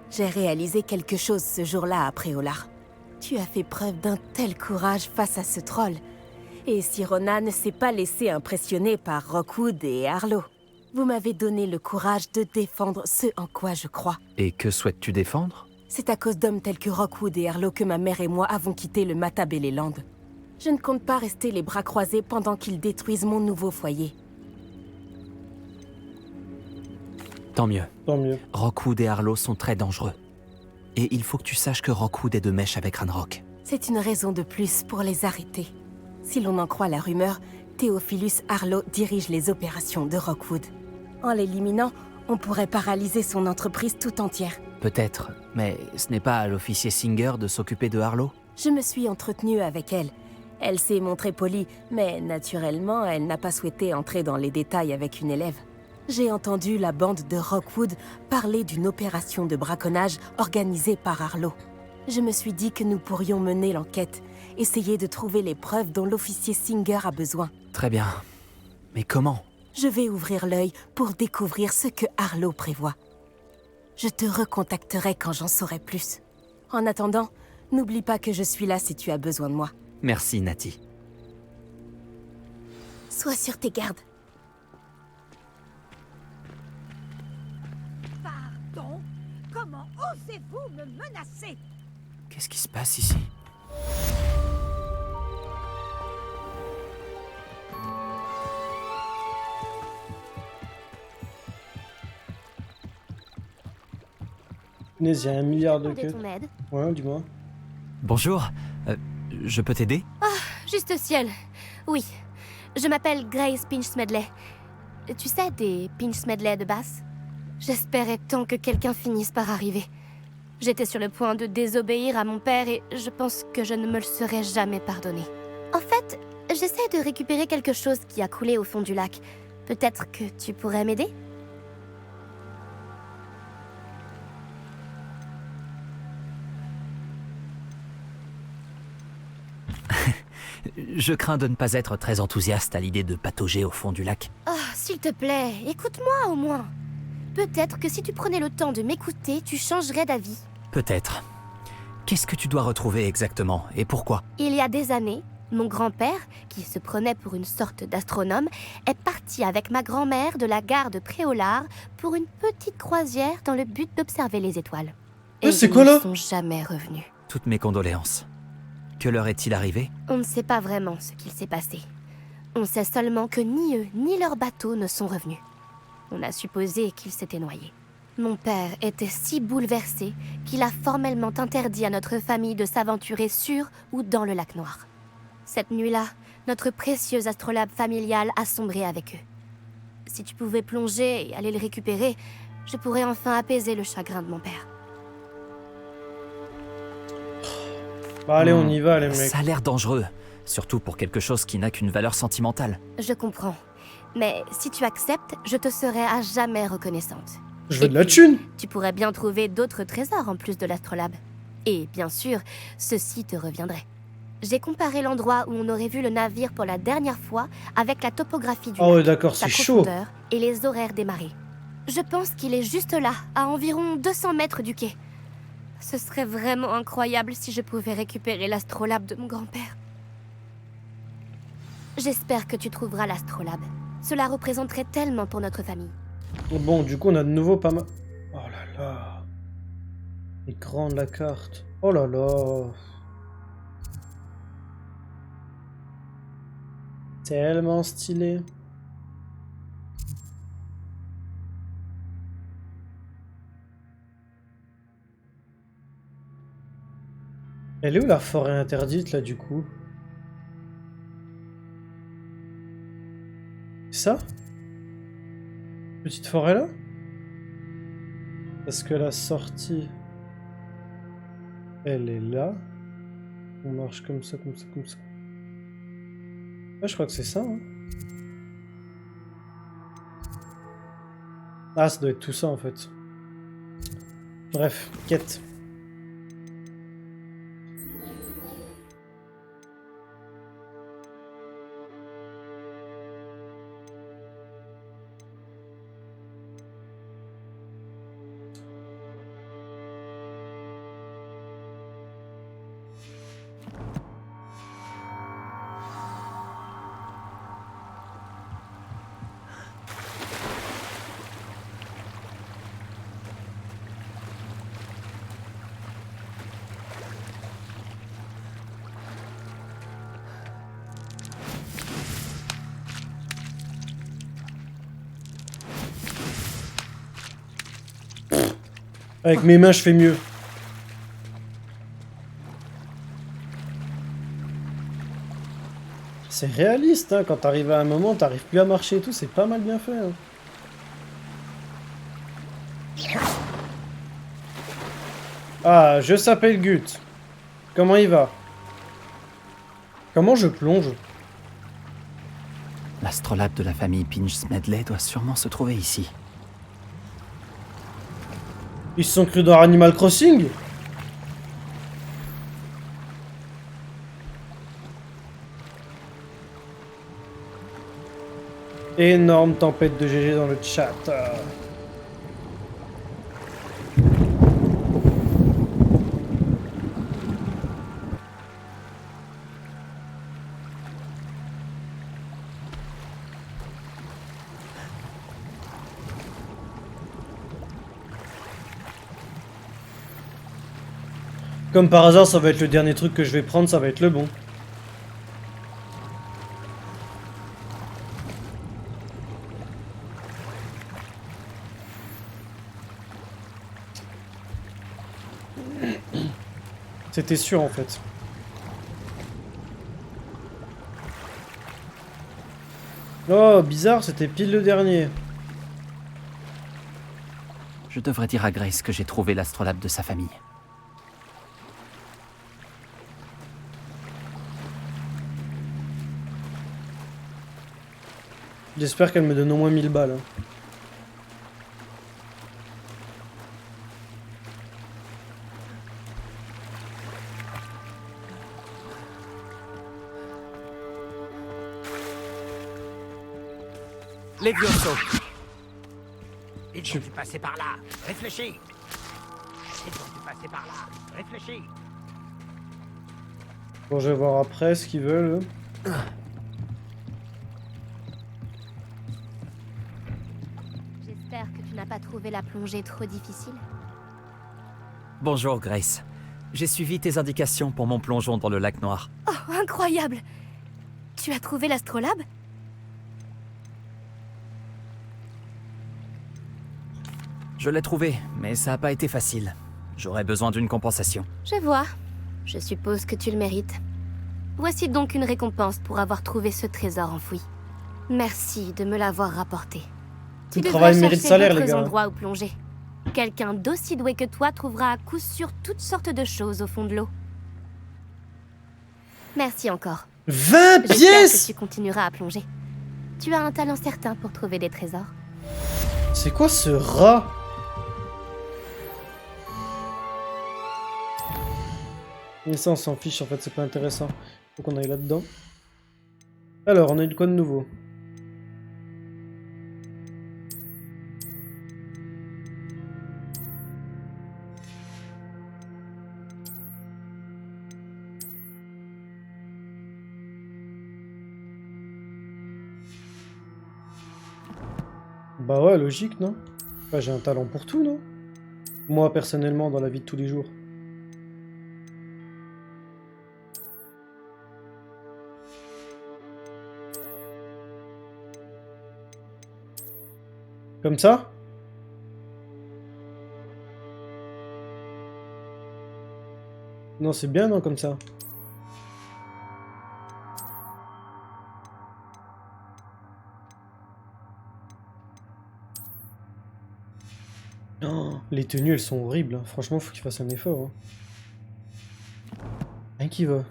J'ai réalisé quelque chose ce jour-là après Olar. Tu as fait preuve d'un tel courage face à ce troll. Et Sirona ne s'est pas laissé impressionner par Rockwood et Harlow. Vous m'avez donné le courage de défendre ce en quoi je crois. Et que souhaites-tu défendre? C'est à cause d'hommes tels que Rockwood et Harlow que ma mère et moi avons quitté le Matabeleland. Je ne compte pas rester les bras croisés pendant qu'ils détruisent mon nouveau foyer. Tant mieux. Tant mieux. Rockwood et Harlow sont très dangereux. Et il faut que tu saches que Rockwood est de mèche avec Ranrock. C'est une raison de plus pour les arrêter. Si l'on en croit la rumeur, Theophilus Harlow dirige les opérations de Rockwood. En l'éliminant, on pourrait paralyser son entreprise tout entière. Peut-être, mais ce n'est pas à l'officier Singer de s'occuper de Harlow? Je me suis entretenue avec elle. Elle s'est montrée polie, mais naturellement, elle n'a pas souhaité entrer dans les détails avec une élève. J'ai entendu la bande de Rockwood parler d'une opération de braconnage organisée par Harlow. Je me suis dit que nous pourrions mener l'enquête, essayer de trouver les preuves dont l'officier Singer a besoin. Très bien. Mais comment? Je vais ouvrir l'œil pour découvrir ce que Harlow prévoit. Je te recontacterai quand j'en saurai plus. En attendant, n'oublie pas que je suis là si tu as besoin de moi. Merci, Natty. Sois sur tes gardes. Pardon? Comment osez-vous me menacer? Qu'est-ce qui se passe ici? Punaise, il y a 1 milliard de Demander queues. ton aide. Ouais, dis-moi. Bonjour. Je peux t'aider? Juste ciel. Oui. Je m'appelle Grace Pinch Smedley. Tu sais, des Pinch Smedley de Bass? J'espérais tant que quelqu'un finisse par arriver. J'étais sur le point de désobéir à mon père et je pense que je ne me le serais jamais pardonné. En fait, j'essaie de récupérer quelque chose qui a coulé au fond du lac. Peut-être que tu pourrais m'aider? Je crains de ne pas être très enthousiaste à l'idée de patauger au fond du lac. Oh, s'il te plaît, écoute-moi au moins. Peut-être que si tu prenais le temps de m'écouter, tu changerais d'avis. Peut-être. Qu'est-ce que tu dois retrouver exactement et pourquoi? Il y a des années, mon grand-père, qui se prenait pour une sorte d'astronome, est parti avec ma grand-mère de la gare de Préolard pour une petite croisière dans le but d'observer les étoiles. Et c'est ils quoi, là ne sont jamais revenus. Toutes mes condoléances. Que leur est-il arrivé? On ne sait pas vraiment ce qu'il s'est passé. On sait seulement que ni eux ni leur bateau ne sont revenus. On a supposé qu'ils s'étaient noyés. Mon père était si bouleversé qu'il a formellement interdit à notre famille de s'aventurer sur ou dans le lac Noir. Cette nuit-là, notre précieux astrolabe familial a sombré avec eux. Si tu pouvais plonger et aller le récupérer, je pourrais enfin apaiser le chagrin de mon père. Bah allez, on y va, les mecs. Ça a l'air dangereux, surtout pour quelque chose qui n'a qu'une valeur sentimentale. Je comprends. Mais si tu acceptes, je te serai à jamais reconnaissante. Je veux de la thune. Tu pourrais bien trouver d'autres trésors en plus de l'astrolabe. Et bien sûr, ceci te reviendrait. J'ai comparé l'endroit où on aurait vu le navire pour la dernière fois avec la topographie du Ah ouais, lac, d'accord, sa c'est chaud. profondeur et les horaires des marées. Je pense qu'il est juste là, à environ 200 mètres du quai. Ce serait vraiment incroyable si je pouvais récupérer l'astrolabe de mon grand-père. J'espère que tu trouveras l'astrolabe. Cela représenterait tellement pour notre famille. Bon, du coup, on a de nouveau pas mal... Oh là là. Elle est grande, la carte. Oh là là. Tellement stylé. Elle est où la forêt interdite, là, du coup? Ça? Petite forêt, là? Parce que la sortie... Elle est là. On marche comme ça, comme ça, comme ça. Ouais, je crois que c'est ça, hein. Ah, ça doit être tout ça, en fait. Bref, quête. Avec mes mains, je fais mieux. C'est réaliste, hein, quand t'arrives à un moment, t'arrives plus à marcher et tout, c'est pas mal bien fait. Hein. Ah, je s'appelle Gut. Comment il va? Comment je plonge? L'astrolabe de la famille Pinch-Smedley doit sûrement se trouver ici. Ils se sont crus dans Animal Crossing? Énorme tempête de GG dans le chat. Comme par hasard, ça va être le dernier truc que je vais prendre, ça va être le bon. C'était sûr en fait. Oh, bizarre, c'était pile le dernier. Je devrais dire à Grace que j'ai trouvé l'astrolabe de sa famille. J'espère qu'elle me donne au moins 1000 balles. Hein. Les Vioso. Ils ont dû passer par là. Réfléchis. Ils ont dû passer par là. Réfléchis. Bon, je vais voir après ce qu'ils veulent. J'espère que tu n'as pas trouvé la plongée trop difficile. Bonjour Grace. J'ai suivi tes indications pour mon plongeon dans le lac noir. Oh, incroyable! Tu as trouvé l'astrolabe? Je l'ai trouvé, mais ça n'a pas été facile. J'aurais besoin d'une compensation. Je vois. Je suppose que tu le mérites. Voici donc une récompense pour avoir trouvé ce trésor enfoui. Merci de me l'avoir rapporté. Tu Le travail devrais mérite chercher salaire, les d'autres gars. endroits où plonger. Quelqu'un d'aussi doué que toi trouvera à coup sûr toutes sortes de choses au fond de l'eau. Merci encore. 20 J'espère pièces! que tu continueras à plonger. Tu as un talent certain pour trouver des trésors. C'est quoi ce rat? Mais ça, on s'en fiche, en fait, c'est pas intéressant. Faut qu'on aille là-dedans. Alors, on a eu de quoi de nouveau? Bah ouais, logique, non? Enfin, j'ai un talent pour tout, non? Moi, personnellement, dans la vie de tous les jours. Comme ça? Non, c'est bien, non, comme ça. Oh, les tenues, elles sont horribles. Hein. Franchement, faut qu'il fasse un effort. Hein. Rien qui va.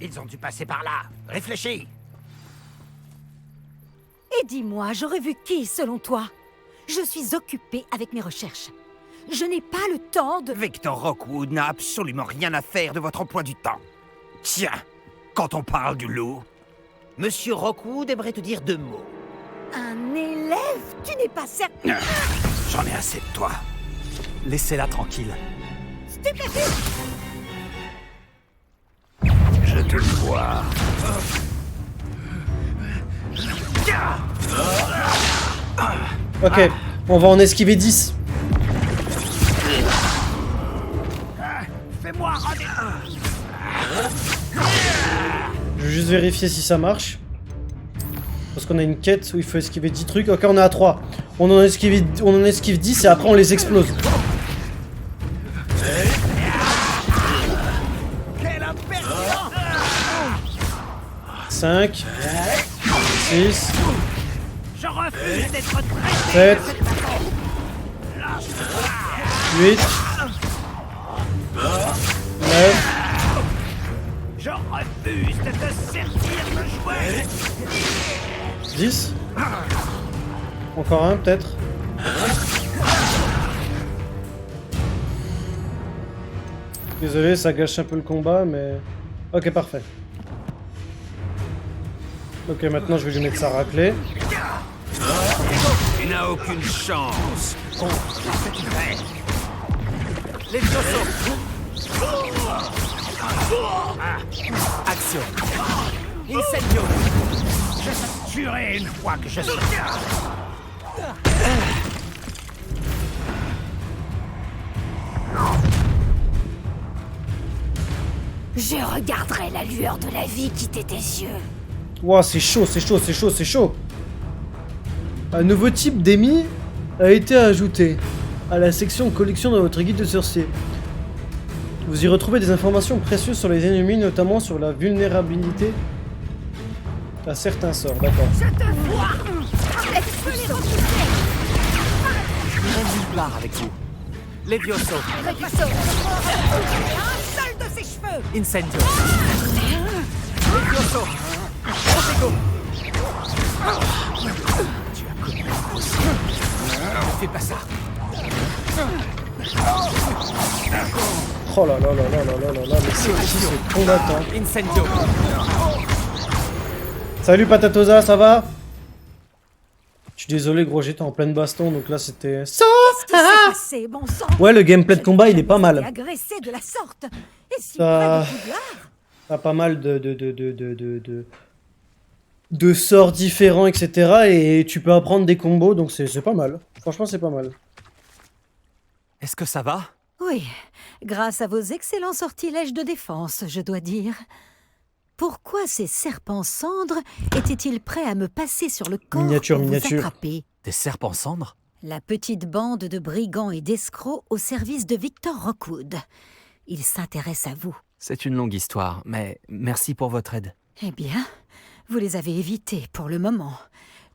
Ils ont dû passer par là. Réfléchis. Et dis-moi, j'aurais vu qui, selon toi? Je suis occupée avec mes recherches. Je n'ai pas le temps de... Victor Rockwood n'a absolument rien à faire de votre emploi du temps. Tiens, quand on parle du loup, Monsieur Rockwood aimerait te dire 2 mots. Un élève? Tu n'es pas certain... J'en ai assez de toi. Laissez-la tranquille. Stupéfique! Je te le vois. Ok, on va en esquiver 10. Fais-moi redescendre. Je vais juste vérifier si ça marche. Parce qu'on a une quête où il faut esquiver 10 trucs. Ok, on est à 3. On en esquive 10 et après on les explose. Quel impertinent! 5, 6, Je refuse d'être traité 7, de cette façon. 8, 9, Je refuse de te servir de jouet. 10. Encore un peut-être. Désolé, ça gâche un peu le combat, mais... Ok, parfait. Ok, maintenant je vais lui mettre sa raclée. Tu n'as aucune chance contre cette idée. Les Josso. Action. Incendio. Je te tuerai une fois que je serai. Je regarderai la lueur de la vie quitter tes yeux. Wow, c'est chaud, c'est chaud, c'est chaud, c'est chaud. Un nouveau type d'ennemis a été ajouté à la section collection de votre guide de sorcier. Vous y retrouvez des informations précieuses sur les ennemis, notamment sur la vulnérabilité à certains sorts. D'accord. Je te vois. Laisse-moi les repousser. Même nulle part avec vous. Levioso. Levioso. Un seul de ses cheveux. Incendio. Levioso. Protego. Tu as commis l'impossible. Ne fais pas ça. Oh là là là là là là là là, mais c'est qui ce combattant? Incendio. Salut Patatosa, ça va? Je suis désolé gros, j'étais en pleine baston, donc là c'était... Qu'est-ce qui s'est passé, bon sang? Ouais, le gameplay de combat il est pas mal. Agressé de la sorte. Et si Ça... près de Poudlard? T'as pas mal de sorts différents, etc. Et tu peux apprendre des combos, donc c'est pas mal. Franchement, c'est pas mal. Est-ce que ça va? Oui, grâce à vos excellents sortilèges de défense, je dois dire. Pourquoi ces serpents cendres étaient-ils prêts à me passer sur le corps Miniature, pour miniature. vous attraper? Des serpents cendres? La petite bande de brigands et d'escrocs au service de Victor Rockwood. Ils s'intéressent à vous. C'est une longue histoire, mais merci pour votre aide. Eh bien, vous les avez évités pour le moment.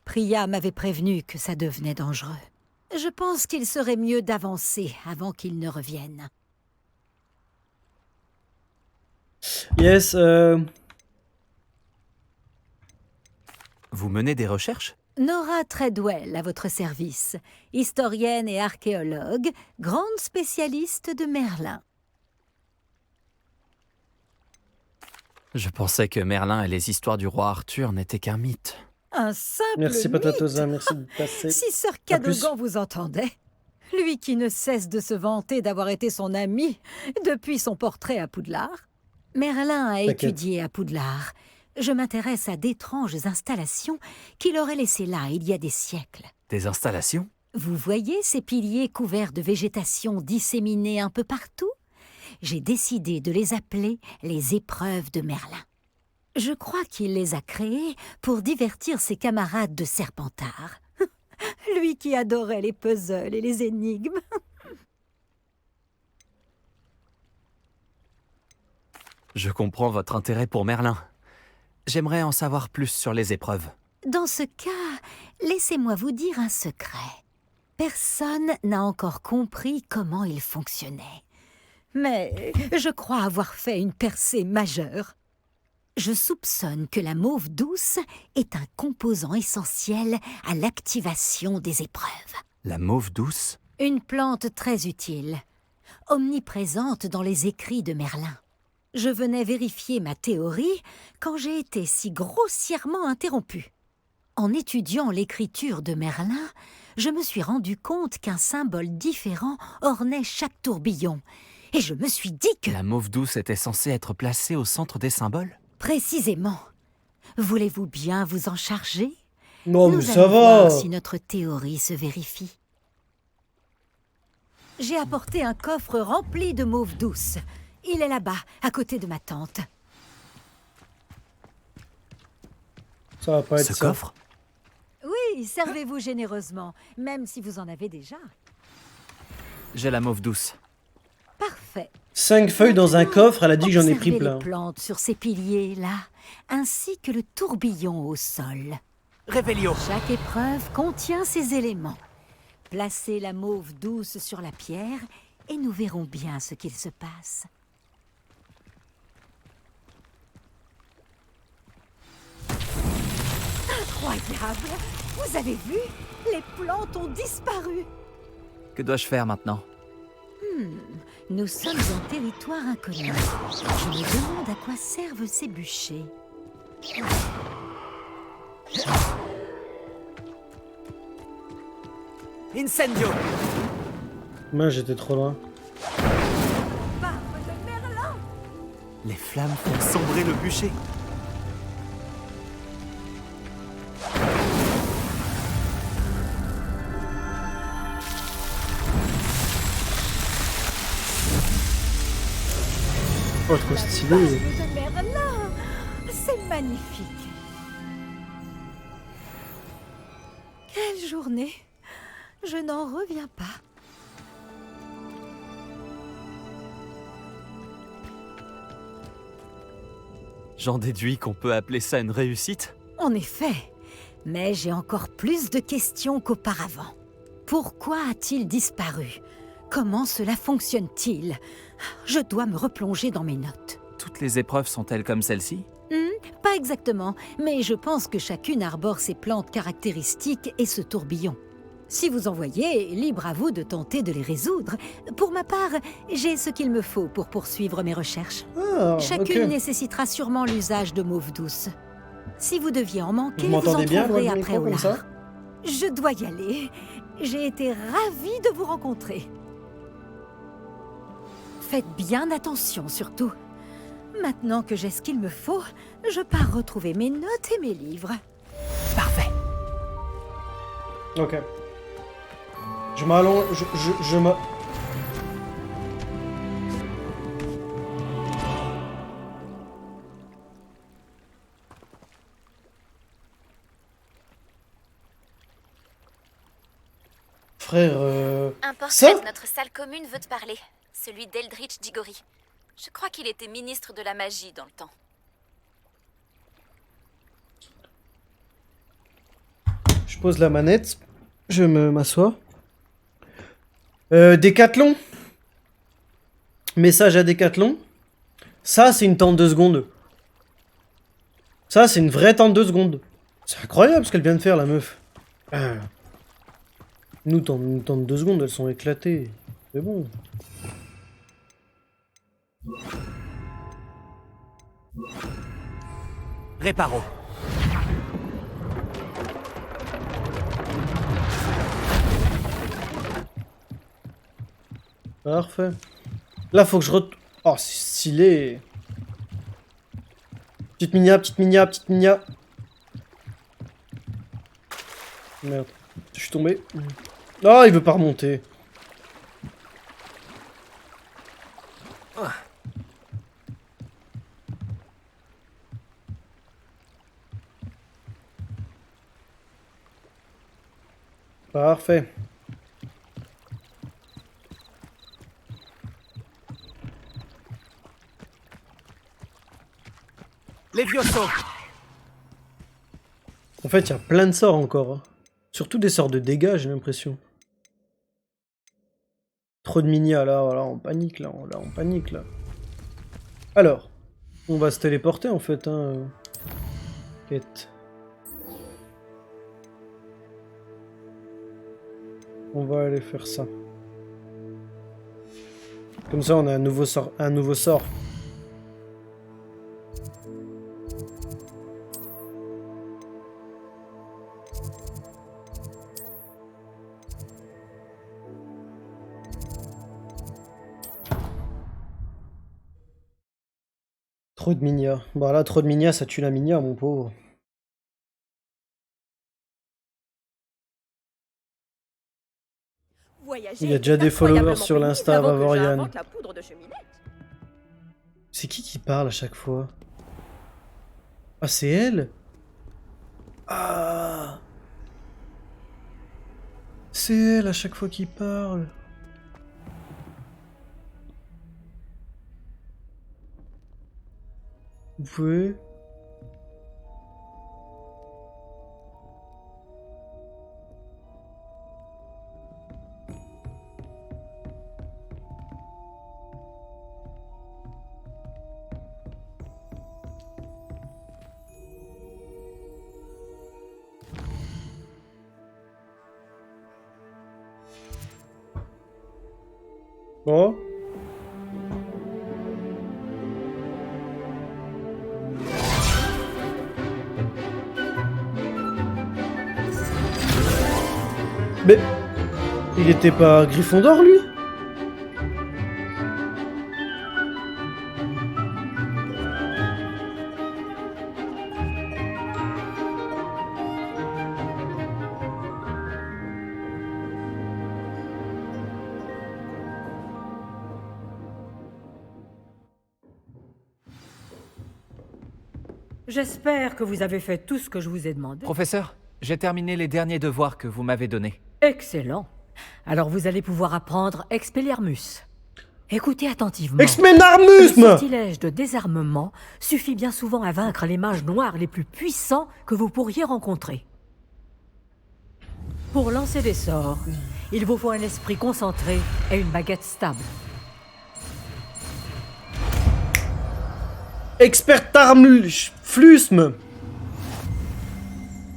Priya m'avait prévenu que ça devenait dangereux. Je pense qu'il serait mieux d'avancer avant qu'ils ne reviennent. Yes, Vous menez des recherches? Nora Treadwell à votre service, historienne et archéologue, grande spécialiste de Merlin. Je pensais que Merlin et les histoires du roi Arthur n'étaient qu'un mythe. Un simple merci mythe. Patatosa, merci de passer. Si Sir À plus. Cadogan vous entendait, lui qui ne cesse de se vanter d'avoir été son ami depuis son portrait à Poudlard. Merlin a T'inquiète. étudié à Poudlard. Je m'intéresse à d'étranges installations qu'il aurait laissées là il y a des siècles. Des installations? Vous voyez ces piliers couverts de végétation disséminés un peu partout? J'ai décidé de les appeler les épreuves de Merlin. Je crois qu'il les a créées pour divertir ses camarades de Serpentard. Lui qui adorait les puzzles et les énigmes. Je comprends votre intérêt pour Merlin. J'aimerais en savoir plus sur les épreuves. Dans ce cas, laissez-moi vous dire un secret. Personne n'a encore compris comment il fonctionnait. Mais je crois avoir fait une percée majeure. Je soupçonne que la mauve douce est un composant essentiel à l'activation des épreuves. La mauve douce? Une plante très utile, omniprésente dans les écrits de Merlin. Je venais vérifier ma théorie quand j'ai été si grossièrement interrompue. En étudiant l'écriture de Merlin, je me suis rendu compte qu'un symbole différent ornait chaque tourbillon. Et je me suis dit que... La mauve douce était censée être placée au centre des symboles? Précisément. Voulez-vous bien vous en charger? Non, mais Nous ça allons voir va. si notre théorie se vérifie. J'ai apporté un coffre rempli de mauve douce. Il est là-bas, à côté de ma tante. Ça va pas être Ce ça. coffre? Oui, servez-vous généreusement, même si vous en avez déjà. J'ai la mauve douce. Parfait. 5 feuilles dans un coffre, elle a dit que j'en ai pris Observez plein. les plantes sur ces piliers-là, ainsi que le tourbillon au sol. Révélio. Chaque épreuve contient ces éléments. Placez la mauve douce sur la pierre et nous verrons bien ce qu'il se passe. Incroyable! Vous avez vu? Les plantes ont disparu! Que dois-je faire maintenant? Nous sommes en territoire inconnu. Je me demande à quoi servent ces bûchers. Incendio. Moi, j'étais trop loin. Les flammes font sombrer le bûcher. Oh, trop stylé. De Merlin! C'est magnifique. Quelle journée! Je n'en reviens pas. J'en déduis qu'on peut appeler ça une réussite? En effet, mais j'ai encore plus de questions qu'auparavant. Pourquoi a-t-il disparu? Comment cela fonctionne-t-il? Je dois me replonger dans mes notes. Toutes les épreuves sont-elles comme celle-ci? Pas exactement, mais je pense que chacune arbore ses plantes caractéristiques et ce tourbillon. Si vous en voyez, libre à vous de tenter de les résoudre. Pour ma part, j'ai ce qu'il me faut pour poursuivre mes recherches. Ah, Chacune ok. nécessitera sûrement l'usage de mauve douce. Si vous deviez en manquer, Vous vous en m'entendez bien, trouverez moi, le après micro, au comme ça lard. Je dois y aller. J'ai été ravie de vous rencontrer. Faites bien attention, surtout. Maintenant que j'ai ce qu'il me faut, je pars retrouver mes notes et mes livres. Parfait. Ok. Je m'allonge. Je me. Frère, Un portrait ça de notre salle commune veut te parler. Celui d'Eldritch Diggory. Je crois qu'il était ministre de la magie dans le temps. Je pose la manette. Je m'assois. Décathlon. Message à Décathlon. Ça, c'est une tente de secondes. Ça, c'est une vraie tente de secondes. C'est incroyable ce qu'elle vient de faire, la meuf. Nous, tente 2 secondes, elles sont éclatées. C'est bon. Réparo. Parfait. Là, faut que je Oh, c'est stylé. Petite minia, petite minia, petite minia. Merde. Je suis tombé. Oh, il veut pas remonter. Parfait. Levioso. En fait, il y a plein de sorts encore. Hein. Surtout des sorts de dégâts, j'ai l'impression. Trop de minia, là, on panique, là, on panique, là. Alors, on va se téléporter, en fait, hein. Quête. On va aller faire ça. Comme ça, on a un nouveau sort. Trop de minia. Bah là, trop de minia, ça tue la minia, mon pauvre. Il y a déjà des followers sur l'Insta, Vavorian. C'est qui parle à chaque fois? Ah, c'est elle? Ah. C'est elle à chaque fois qu'il parle. Vous pouvez... Bon. Mais il était pas Gryffondor lui? J'espère que vous avez fait tout ce que je vous ai demandé. Professeur, j'ai terminé les derniers devoirs que vous m'avez donnés. Excellent. Alors vous allez pouvoir apprendre Expelliarmus. Écoutez attentivement. Expelliarmus! Le sortilège de désarmement suffit bien souvent à vaincre les mages noirs les plus puissants que vous pourriez rencontrer. Pour lancer des sorts, il vous faut un esprit concentré et une baguette stable. Expertarmflusme.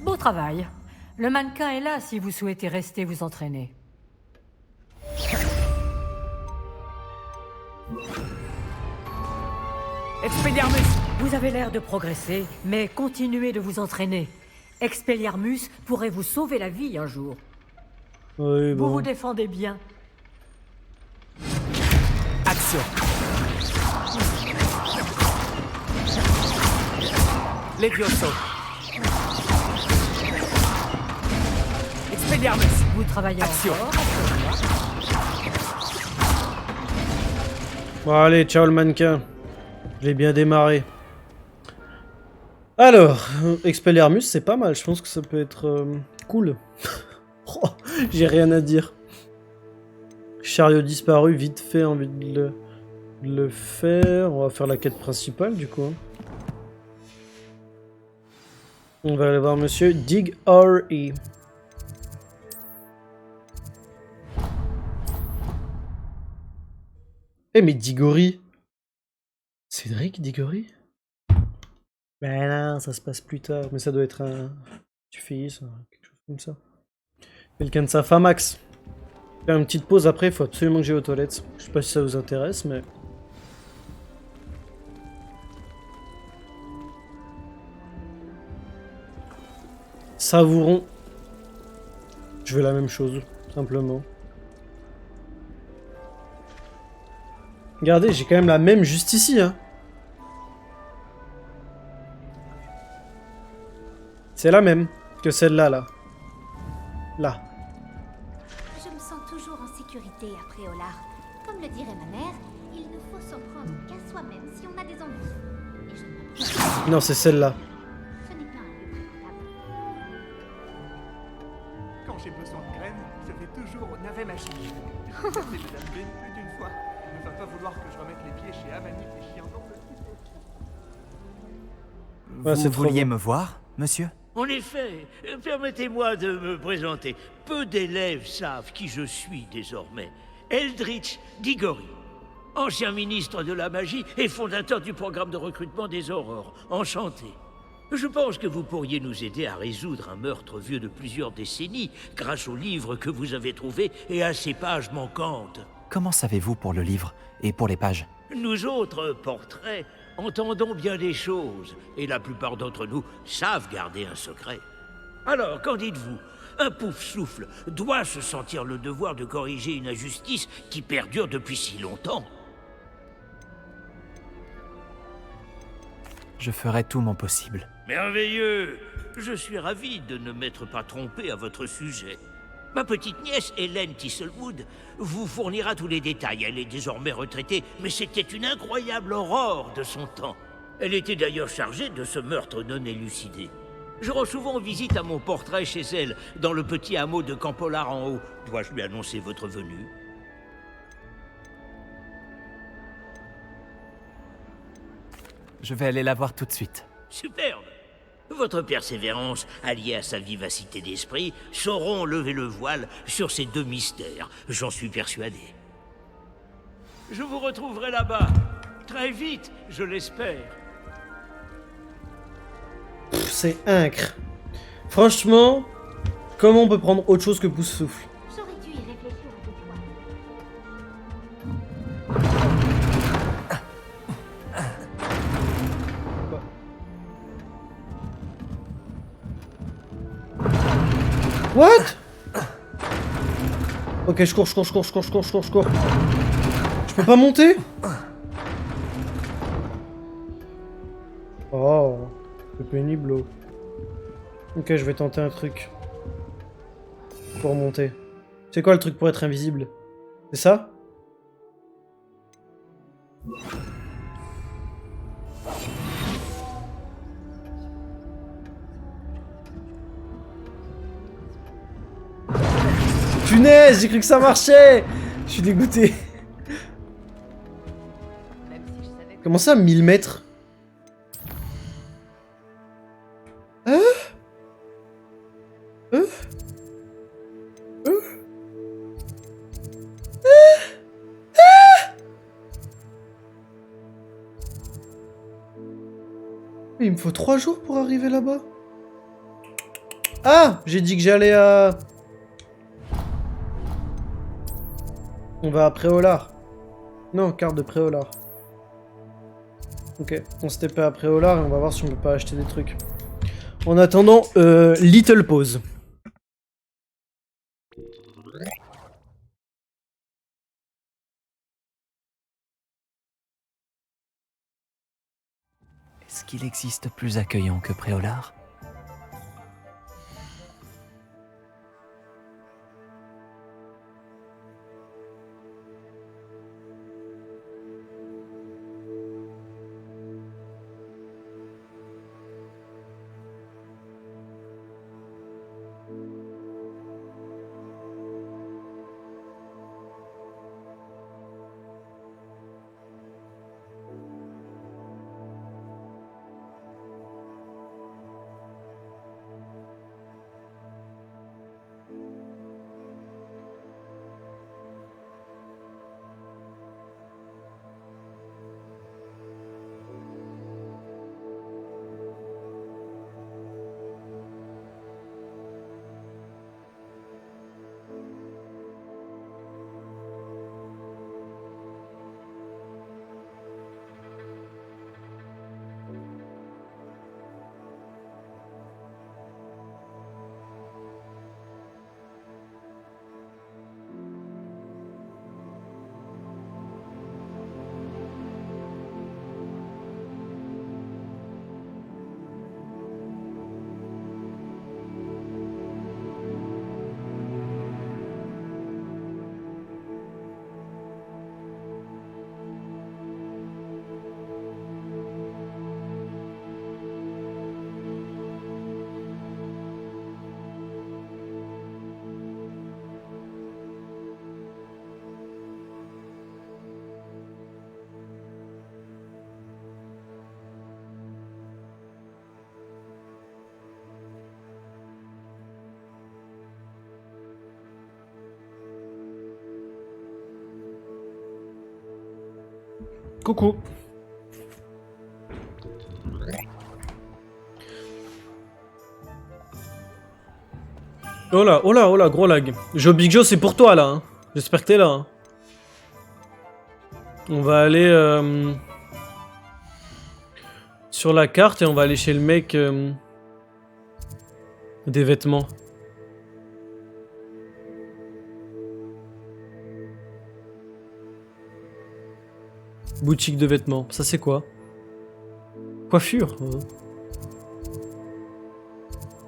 Beau travail. Le mannequin est là si vous souhaitez rester vous entraîner. Expelliarmus, vous avez l'air de progresser, mais continuez de vous entraîner. Expelliarmus pourrait vous sauver la vie un jour. Oui, bon. Vous vous défendez bien. Action. Levioso. Expelliarmus. Vous travaillez Action. encore. Bon allez, ciao le mannequin. J'ai bien démarré. Alors, Expelliarmus, c'est pas mal. Je pense que ça peut être cool. Oh, j'ai rien à dire. Chariot disparu, vite fait, envie de le faire. On va faire la quête principale du coup. On va aller voir monsieur Diggory. Eh mais Diggory. Cédric Diggory? Ben non, ça se passe plus tard. Mais ça doit être un... Tu fais ça, quelque chose comme ça. Quelqu'un de sa famax. Faire une petite pause après, il faut absolument que j'aille aux toilettes. Je sais pas si ça vous intéresse, mais... Savourons. Je veux la même chose, simplement. Regardez, j'ai quand même la même juste ici, hein. C'est la même que celle-là, là. Là. Je me sens toujours en sécurité après Olar. Comme le dirait ma mère, il ne faut s'en prendre qu'à soi-même si on a des ennuis. Et je ne... Non, c'est celle-là. Ce n'est pas un lieu fréquentable. Quand j'ai besoin de graines, je vais toujours au navet magique. J'ai contacté Madame Bane plus d'une fois. Elle ne va pas vouloir que je remette les pieds chez Amanit et Chiandon. Vous vouliez me voir, monsieur? En effet, permettez-moi de me présenter. Peu d'élèves savent qui je suis désormais. Eldritch Diggory, ancien ministre de la magie et fondateur du programme de recrutement des aurores. Enchanté. Je pense que vous pourriez nous aider à résoudre un meurtre vieux de plusieurs décennies grâce au livre que vous avez trouvé et à ses pages manquantes. Comment savez-vous pour le livre et pour les pages? Nous autres, portraits, entendons bien des choses, et la plupart d'entre nous savent garder un secret. Alors, qu'en dites-vous? Un pouf-souffle doit se sentir le devoir de corriger une injustice qui perdure depuis si longtemps. Je ferai tout mon possible. Merveilleux! Je suis ravi de ne m'être pas trompé à votre sujet. Ma petite nièce, Hélène Thistlewood, vous fournira tous les détails. Elle est désormais retraitée, mais c'était une incroyable aurore de son temps. Elle était d'ailleurs chargée de ce meurtre non élucidé. Je rends souvent visite à mon portrait chez elle, dans le petit hameau de Campolar en haut. Dois-je lui annoncer votre venue? Je vais aller la voir tout de suite. Superbe. Votre persévérance, alliée à sa vivacité d'esprit, sauront lever le voile sur ces deux mystères, j'en suis persuadé. Je vous retrouverai là-bas, très vite, je l'espère. C'est incre. Franchement, comment on peut prendre autre chose que Poussoufle? J'aurais dû y réfléchir un peu plus What? Ok, je cours. Je peux pas monter? Oh, c'est pénible. Ok, je vais tenter un truc. Pour monter. C'est quoi le truc pour être invisible? C'est ça? Punaise, j'ai cru que ça marchait! Je suis dégoûté. Comment ça, 1000 mètres? Hein? Hein? Hein? Il me faut 3 jours pour arriver là-bas. Ah! J'ai dit que j'allais à... On va à Préolard. Non, carte de Préolard. Ok, on se TP à Préolard et on va voir si on peut pas acheter des trucs. En attendant, little pause. Est-ce qu'il existe plus accueillant que Préolard? Coucou. Oh là, gros lag. Joe Big Joe, c'est pour toi là. Hein. J'espère que t'es là. Hein. On va aller sur la carte et on va aller chez le mec des vêtements. Boutique de vêtements. Ça c'est quoi? Coiffure.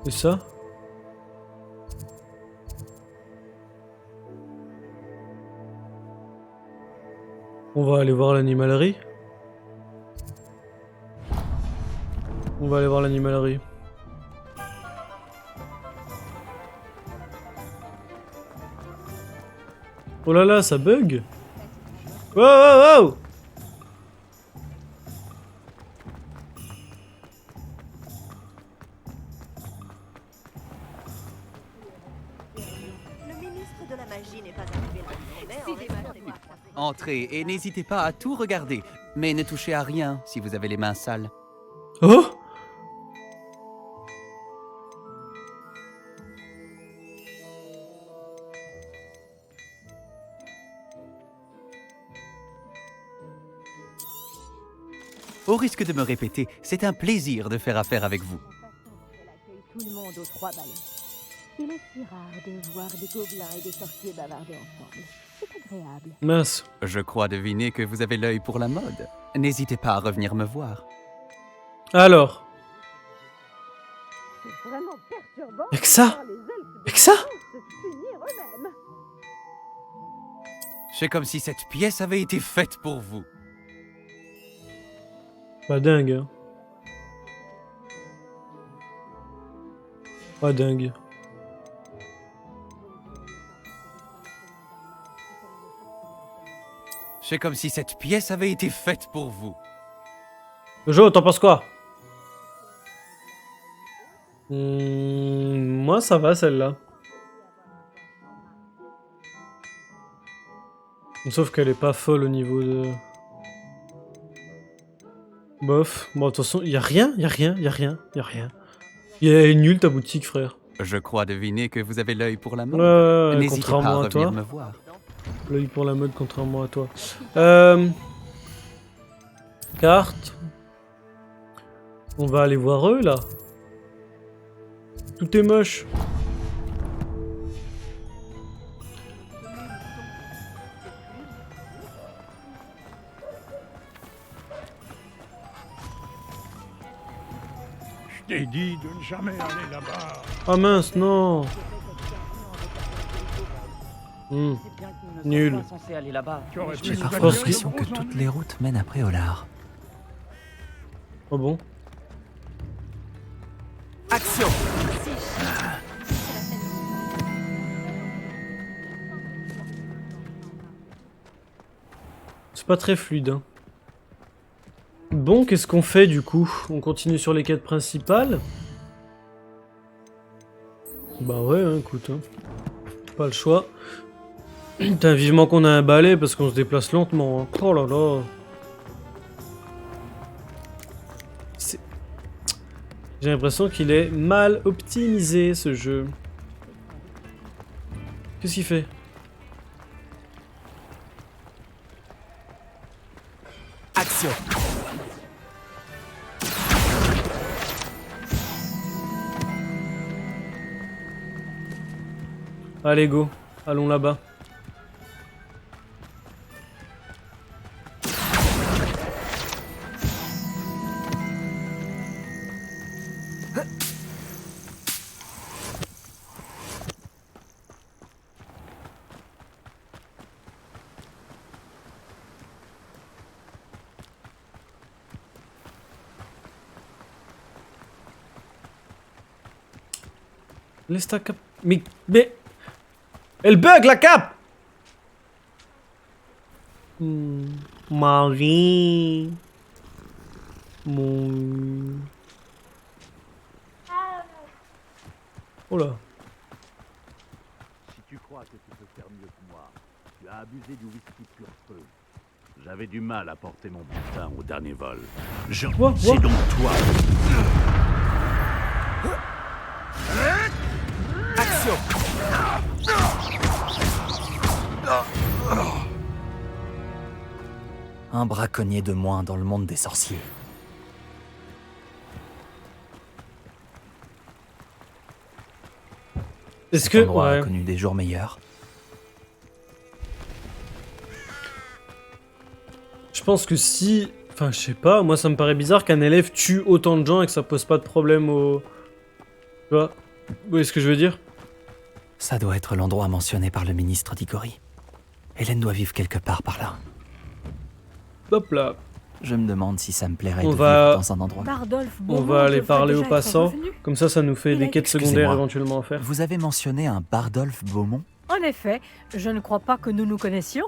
Et ça? On va aller voir l'animalerie. On va aller voir l'animalerie. Oh là là, ça bug. Wow, wow, wow. Le ministre de la magie n'est pas arrivé là. Entrez et n'hésitez pas à tout regarder. Mais ne touchez à rien si vous avez les mains sales. Oh. Au risque de me répéter, c'est un plaisir de faire affaire avec vous. Tout le monde aux 3 balais. Il est si rare de voir des gobelins et des sorciers bavarder ensemble. C'est agréable. Mince. Je crois deviner que vous avez l'œil pour la mode. N'hésitez pas à revenir me voir. Alors. C'est vraiment perturbant. Y'a que ça? Y'a que ça? C'est comme si cette pièce avait été faite pour vous. Pas dingue, hein. Pas dingue. C'est comme si cette pièce avait été faite pour vous. Jo, t'en penses quoi? Moi, ça va, celle-là. Sauf qu'elle est pas folle au niveau de... Bof. Bon, de toute façon, y'a rien. Elle est nulle, ta boutique, frère. Je crois deviner que vous avez l'œil pour la mode. N'hésitez pas à contrairement à revenir toi. me voir. L'œil pour la mode, contrairement à toi. Carte. On va aller voir eux, là. Tout est moche. Je t'ai dit de ne jamais aller là-bas. Ah mince, non. Nul. J'ai parfois l'impression que toutes les routes mènent à Préolard. Oh bon? Action! C'est pas très fluide, hein. Bon, qu'est-ce qu'on fait du coup? On continue sur les quêtes principales? Bah ouais, hein, écoute, hein. Pas le choix. Putain, vivement qu'on a un balai parce qu'on se déplace lentement, hein. Oh là là. J'ai l'impression qu'il est mal optimisé, ce jeu. Qu'est-ce qu'il fait? Action! Allez, go. Allons là-bas. Laisse ta cape. Mais... Elle bug la cape! Marie. Mon... Oh là. Si tu crois que tu peux faire mieux que moi, tu as abusé du whisky pur feu. J'avais du mal à porter mon butin au dernier vol. C'est donc toi. Action! Un braconnier de moins dans le monde des sorciers. Est-ce Cet que... endroit ouais. a connu des jours meilleurs. Je pense que si... Enfin, je sais pas, moi ça me paraît bizarre qu'un élève tue autant de gens et que ça pose pas de problème au... Tu vois? Vous voyez ce que je veux dire? Ça doit être l'endroit mentionné par le ministre d'Igori. Hélène doit vivre quelque part par là. Hop là. Je me demande si ça me plairait On de va- vivre dans un endroit. On va aller parler aux passants. Comme ça nous fait des quêtes secondaires Excusez-moi. éventuellement à faire. Vous avez mentionné un Bardolph Beaumont? En effet, je ne crois pas que nous nous connaissions.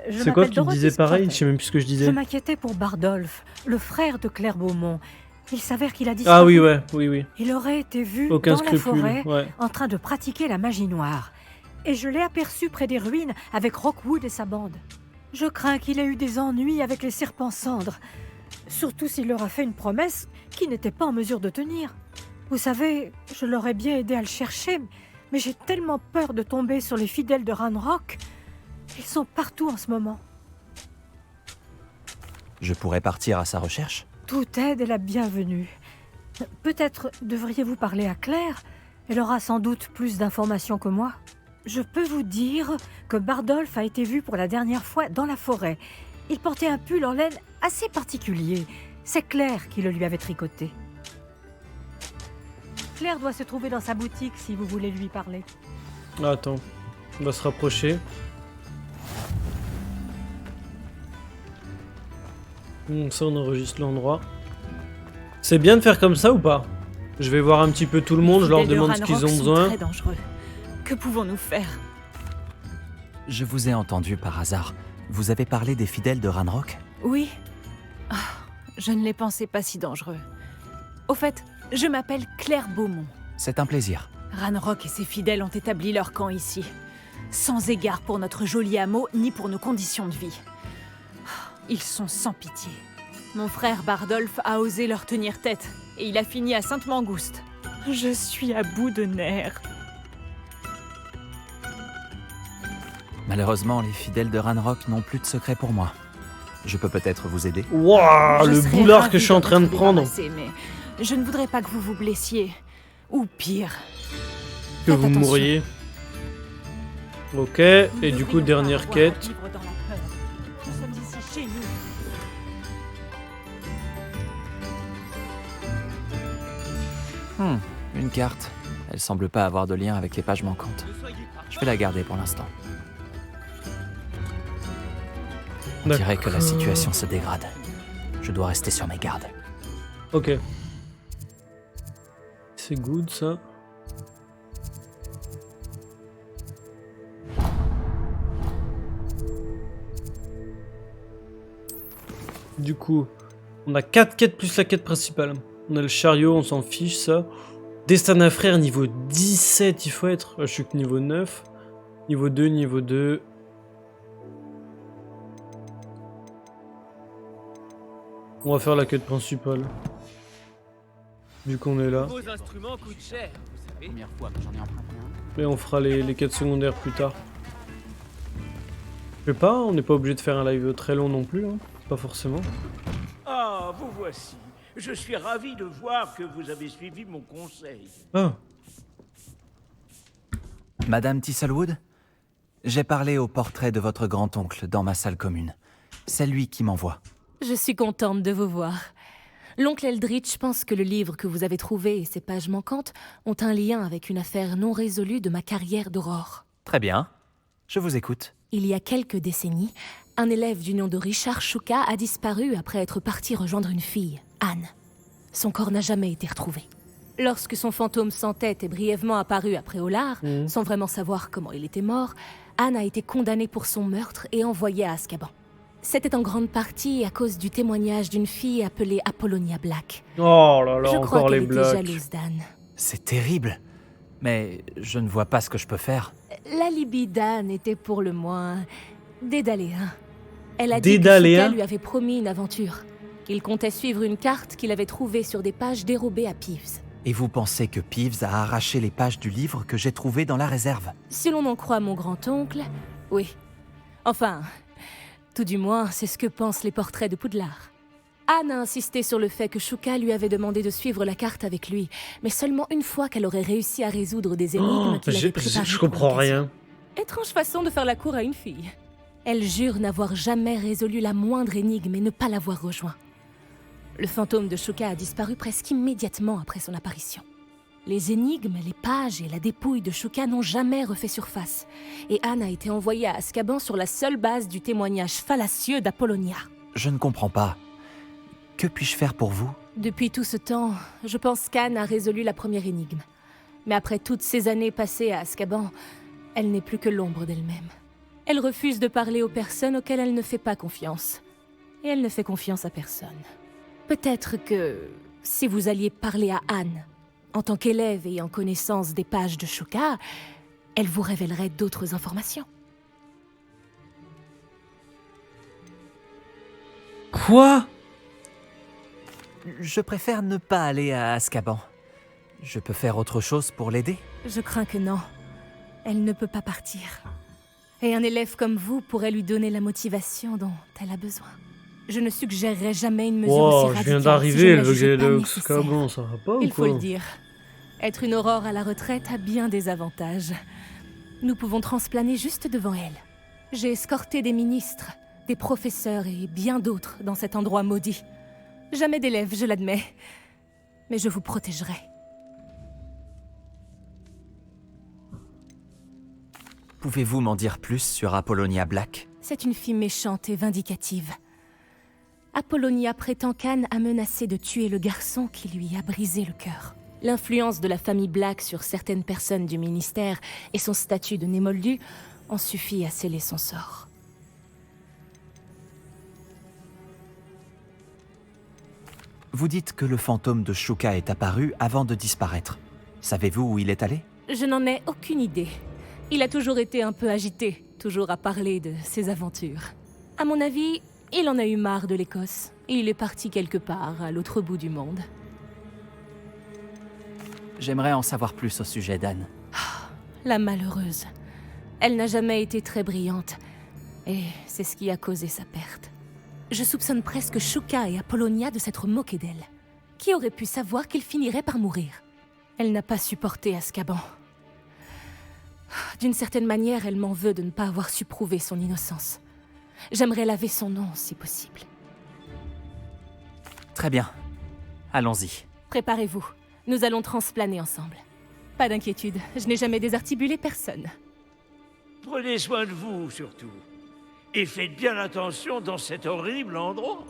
Je C'est quoi m'appelle que tu Dorothy disais pareil? Sprocket. Je sais même plus ce que je disais. Je m'inquiétais pour Bardolph, le frère de Claire Beaumont. Il s'avère qu'il a disparu. Ah oui, ouais, oui. Il aurait été vu Aucun dans la scrupule, forêt ouais. en train de pratiquer la magie noire. Et je l'ai aperçu près des ruines avec Rockwood et sa bande. Je crains qu'il ait eu des ennuis avec les serpents cendres. Surtout s'il leur a fait une promesse qu'il n'était pas en mesure de tenir. Vous savez, je l'aurais bien aidé à le chercher, mais j'ai tellement peur de tomber sur les fidèles de Ranrock. Ils sont partout en ce moment. Je pourrais partir à sa recherche? Toute aide est la bienvenue. Peut-être devriez-vous parler à Claire. Elle aura sans doute plus d'informations que moi. Je peux vous dire que Bardolph a été vu pour la dernière fois dans la forêt. Il portait un pull en laine assez particulier. C'est Claire qui le lui avait tricoté. Claire doit se trouver dans sa boutique si vous voulez lui parler. Ah, attends, on va se rapprocher. Ça, on enregistre l'endroit. C'est bien de faire comme ça ou pas? Je vais voir un petit peu tout le monde, je leur demande ce qu'ils ont besoin. Très dangereux. Que pouvons-nous faire? Je vous ai entendu par hasard. Vous avez parlé des fidèles de Ranrock? Oui. Ah, je ne les pensais pas si dangereux. Au fait, je m'appelle Claire Beaumont. C'est un plaisir. Ranrock et ses fidèles ont établi leur camp ici. Sans égard pour notre joli hameau, ni pour nos conditions de vie. Ils sont sans pitié. Mon frère Bardolph a osé leur tenir tête, et il a fini à Sainte-Mangouste. Je suis à bout de nerfs. Malheureusement, les fidèles de Ranrock n'ont plus de secret pour moi. Je peux peut-être vous aider? Waouh, le boulard que je suis en train de prendre. Mais je ne voudrais pas que vous vous blessiez. Ou pire. Que vous mouriez. Ok, et du coup, dernière quête. Nous sommes ici chez nous. Une carte. Elle semble pas avoir de lien avec les pages manquantes. Je vais la garder pour l'instant. On dirait que la situation se dégrade. Je dois rester sur mes gardes. Ok. C'est good ça. Du coup, on a 4 quêtes plus la quête principale. On a le chariot, on s'en fiche ça. Destin d'un frère niveau 17, il faut être. Je suis que niveau 9. Niveau 2, niveau 2. On va faire la quête principale. Vu qu'on est là. Vos instruments coûtent cher, vous savez. Première fois que j'en ai emprunté un. Mais on fera les quêtes secondaires plus tard. Je sais pas, on n'est pas obligé de faire un live très long non plus, hein. Pas forcément. Ah, vous voici. Je suis ravi de voir que vous avez suivi mon conseil. Ah. Madame Thistlewood, j'ai parlé au portrait de votre grand-oncle dans ma salle commune. C'est lui qui m'envoie. Je suis contente de vous voir. L'oncle Eldritch pense que le livre que vous avez trouvé et ses pages manquantes ont un lien avec une affaire non résolue de ma carrière d'aurore. Très bien. Je vous écoute. Il y a quelques décennies, un élève du nom de Richard Shuka a disparu après être parti rejoindre une fille, Anne. Son corps n'a jamais été retrouvé. Lorsque son fantôme sans tête est brièvement apparu après Olar, sans vraiment savoir comment il était mort, Anne a été condamnée pour son meurtre et envoyée à Azkaban. C'était en grande partie à cause du témoignage d'une fille appelée Apollonia Black. Oh là là, Je crois encore les qu'elle était Black. jalouse d'Anne. C'est terrible. Mais je ne vois pas ce que je peux faire. La libye d'Anne était pour le moins dédaléen. Elle a dit que Dédaléen? Shuka lui avait promis une aventure. Il comptait suivre une carte qu'il avait trouvée sur des pages dérobées à Peeves. Et vous pensez que Peeves a arraché les pages du livre que j'ai trouvé dans la réserve? Si l'on en croit mon grand-oncle, oui. Enfin, tout du moins, c'est ce que pensent les portraits de Poudlard. Anne a insisté sur le fait que Shuka lui avait demandé de suivre la carte avec lui, mais seulement une fois qu'elle aurait réussi à résoudre des énigmes qu'il avait préparées. Je comprends rien. Étrange façon de faire la cour à une fille. Elle jure n'avoir jamais résolu la moindre énigme et ne pas l'avoir rejoint. Le fantôme de Shuka a disparu presque immédiatement après son apparition. Les énigmes, les pages et la dépouille de Shuka n'ont jamais refait surface, et Anne a été envoyée à Azkaban sur la seule base du témoignage fallacieux d'Apollonia. Je ne comprends pas. Que puis-je faire pour vous? Depuis tout ce temps, je pense qu'Anne a résolu la première énigme. Mais après toutes ces années passées à Azkaban, Elle n'est plus que l'ombre d'elle-même. Elle refuse de parler aux personnes auxquelles elle ne fait pas confiance. Et elle ne fait confiance à personne. Peut-être que si vous alliez parler à Anne, en tant qu'élève et en connaissance des pages de Shuka, elle vous révélerait d'autres informations. Quoi? Je préfère ne pas aller à Azkaban. Je peux faire autre chose pour l'aider? Je crains que non. Elle ne peut pas partir. Et un élève comme vous pourrait lui donner la motivation dont elle a besoin. Je ne suggérerais jamais une mesure aussi radicale. Je viens d'arriver, elle veut que j'aille à Azkaban, ça va pas ou quoi? Il faut le dire. Être une aurore à la retraite a bien des avantages. Nous pouvons transplaner juste devant elle. J'ai escorté des ministres, des professeurs et bien d'autres dans cet endroit maudit. Jamais d'élèves, je l'admets. Mais je vous protégerai. Pouvez-vous m'en dire plus sur Apollonia Black? C'est une fille méchante et vindicative. Apollonia prétend qu'Anne a menacé de tuer le garçon qui lui a brisé le cœur. L'influence de la famille Black sur certaines personnes du ministère et son statut de Némoldu ont suffi à sceller son sort. Vous dites que le fantôme de Shuka est apparu avant de disparaître. Savez-vous où il est allé? Je n'en ai aucune idée. Il a toujours été un peu agité, toujours à parler de ses aventures. À mon avis, il en a eu marre de l'Écosse, et il est parti quelque part, à l'autre bout du monde. J'aimerais en savoir plus au sujet d'Anne. La malheureuse. Elle n'a jamais été très brillante, et c'est ce qui a causé sa perte. Je soupçonne presque Shuka et Apollonia de s'être moqués d'elle. Qui aurait pu savoir qu'il finirait par mourir? Elle n'a pas supporté Azkaban. D'une certaine manière, elle m'en veut de ne pas avoir su prouver son innocence. J'aimerais laver son nom, si possible. Très bien. Allons-y. Préparez-vous. Nous allons transplaner ensemble. Pas d'inquiétude, je n'ai jamais désarticulé personne. Prenez soin de vous, surtout. Et faites bien attention dans cet horrible endroit.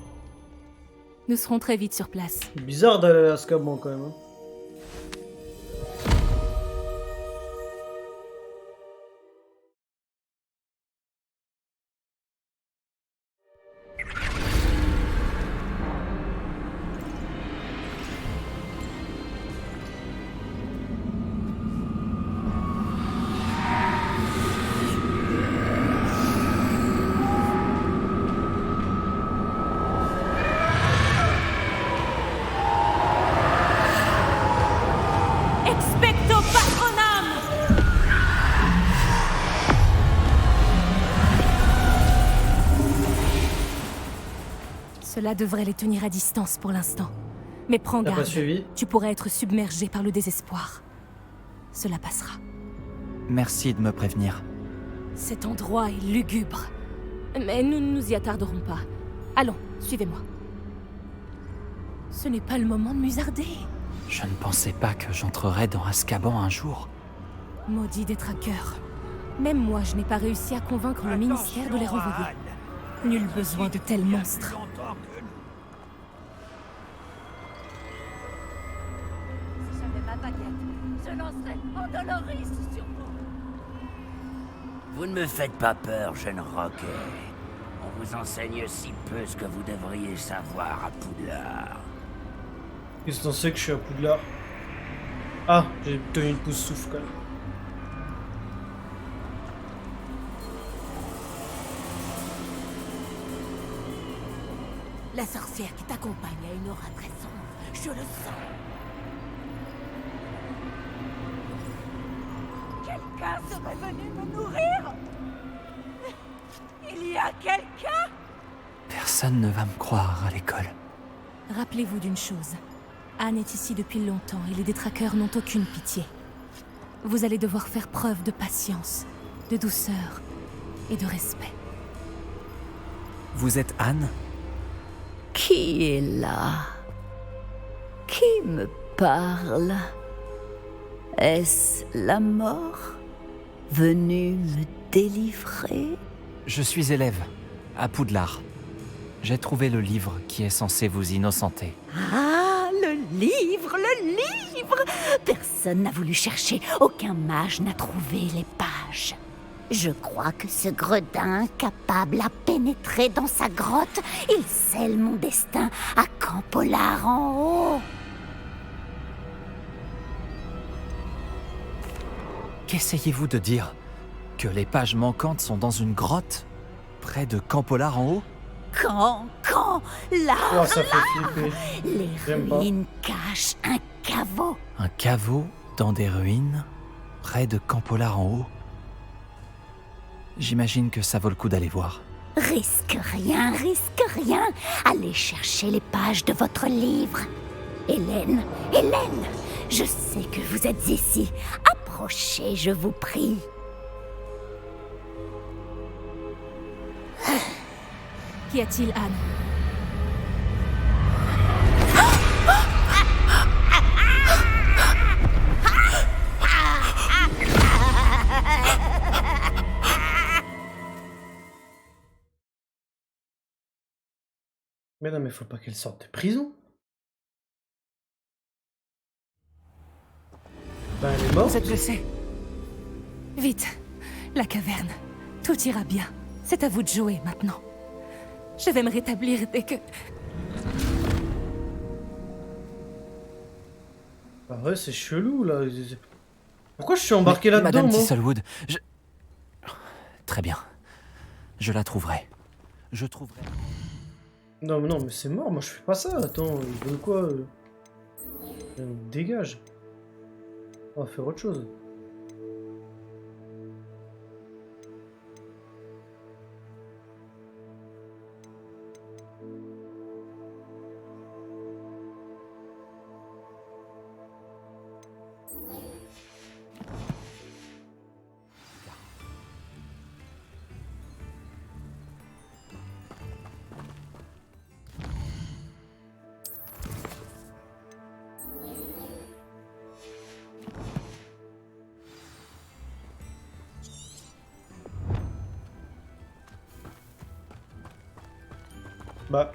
Nous serons très vite sur place. C'est bizarre d'aller à Azkaban quand même. Hein. Expecto Patronum! Cela devrait les tenir à distance pour l'instant. Mais prends garde, tu pourrais être submergé par le désespoir. Cela passera. Merci de me prévenir. Cet endroit est lugubre. Mais nous ne nous y attarderons pas. Allons, suivez-moi. Ce n'est pas le moment de musarder. Je ne pensais pas que j'entrerais dans Azkaban un jour. Maudit détraqueur. Même moi, je n'ai pas réussi à convaincre le ministère de les renvoyer. Nul besoin de tels monstres. Si j'avais ma baguette, je lancerais Andoloris sur vous. Vous ne me faites pas peur, jeune roquet. On vous enseigne si peu ce que vous devriez savoir à Poudlard. Qu'est-ce que t'en sais que je suis à Poudlard? Ah, j'ai tenu une pouce souffle quand même. La sorcière qui t'accompagne a une aura très sombre, je le sens. Quelqu'un serait venu me nourrir? Il y a quelqu'un? Personne ne va me croire à l'école. Rappelez-vous d'une chose. Anne est ici depuis longtemps et les détraqueurs n'ont aucune pitié. Vous allez devoir faire preuve de patience, de douceur et de respect. Vous êtes Anne? Qui est là? Qui me parle? Est-ce la mort venue me délivrer? Je suis élève, à Poudlard. J'ai trouvé le livre qui est censé vous innocenter. Ah, le livre! Personne Personne n'a voulu chercher, aucun mage n'a trouvé les pages. Je crois que ce gredin, capable à pénétrer dans sa grotte, il scelle mon destin à Campolar en haut. Qu'essayez-vous de dire? Que les pages manquantes sont dans une grotte? Près de Campolar en haut? Quand là, Oh, ça fait flipper. les J'aime pas. ruines cachent un caveau. Un caveau dans des ruines? Près de Campolar en haut? J'imagine que ça vaut le coup d'aller voir. Risque rien. Allez chercher les pages de votre livre. Hélène, je sais que vous êtes ici. Approchez, je vous prie. Qu'y a-t-il, Anne? Mais non, mais faut pas qu'elle sorte de prison. Ben, elle est morte. Vous êtes blessé? Vite, la caverne. Tout ira bien. C'est à vous de jouer maintenant. Je vais me rétablir dès que... Ah ouais, c'est chelou, là. Pourquoi je suis embarqué là-dedans, Madame moi? Thistlewood, Très bien. Je la trouverai. Je trouverai... Non, mais c'est mort, moi je fais pas ça. Attends, ils veulent quoi? Dégage. On va faire autre chose. Bah.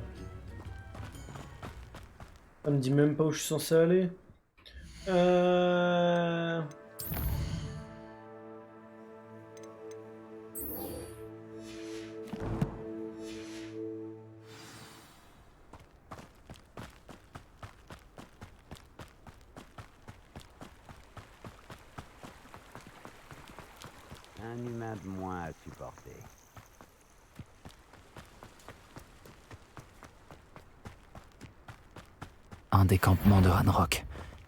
Ça me dit même pas où je suis censé aller. Un humain de moins à supporter. Un des campements de Ranrock.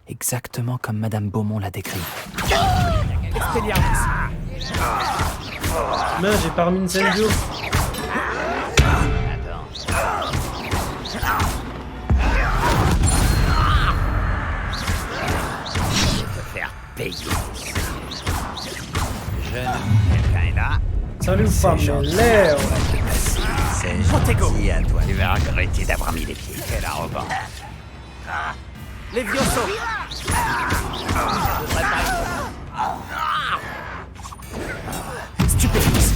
Exactement comme Madame Beaumont l'a décrit. Merde, j'ai pas remis Incendio. Je vais te faire payer. Quelqu'un est là. Salut, femme, l'air. C'est gentil à toi. Tu vas regretter d'avoir mis les pieds. Quelle arrogance. Les Viosos. Stupéfix.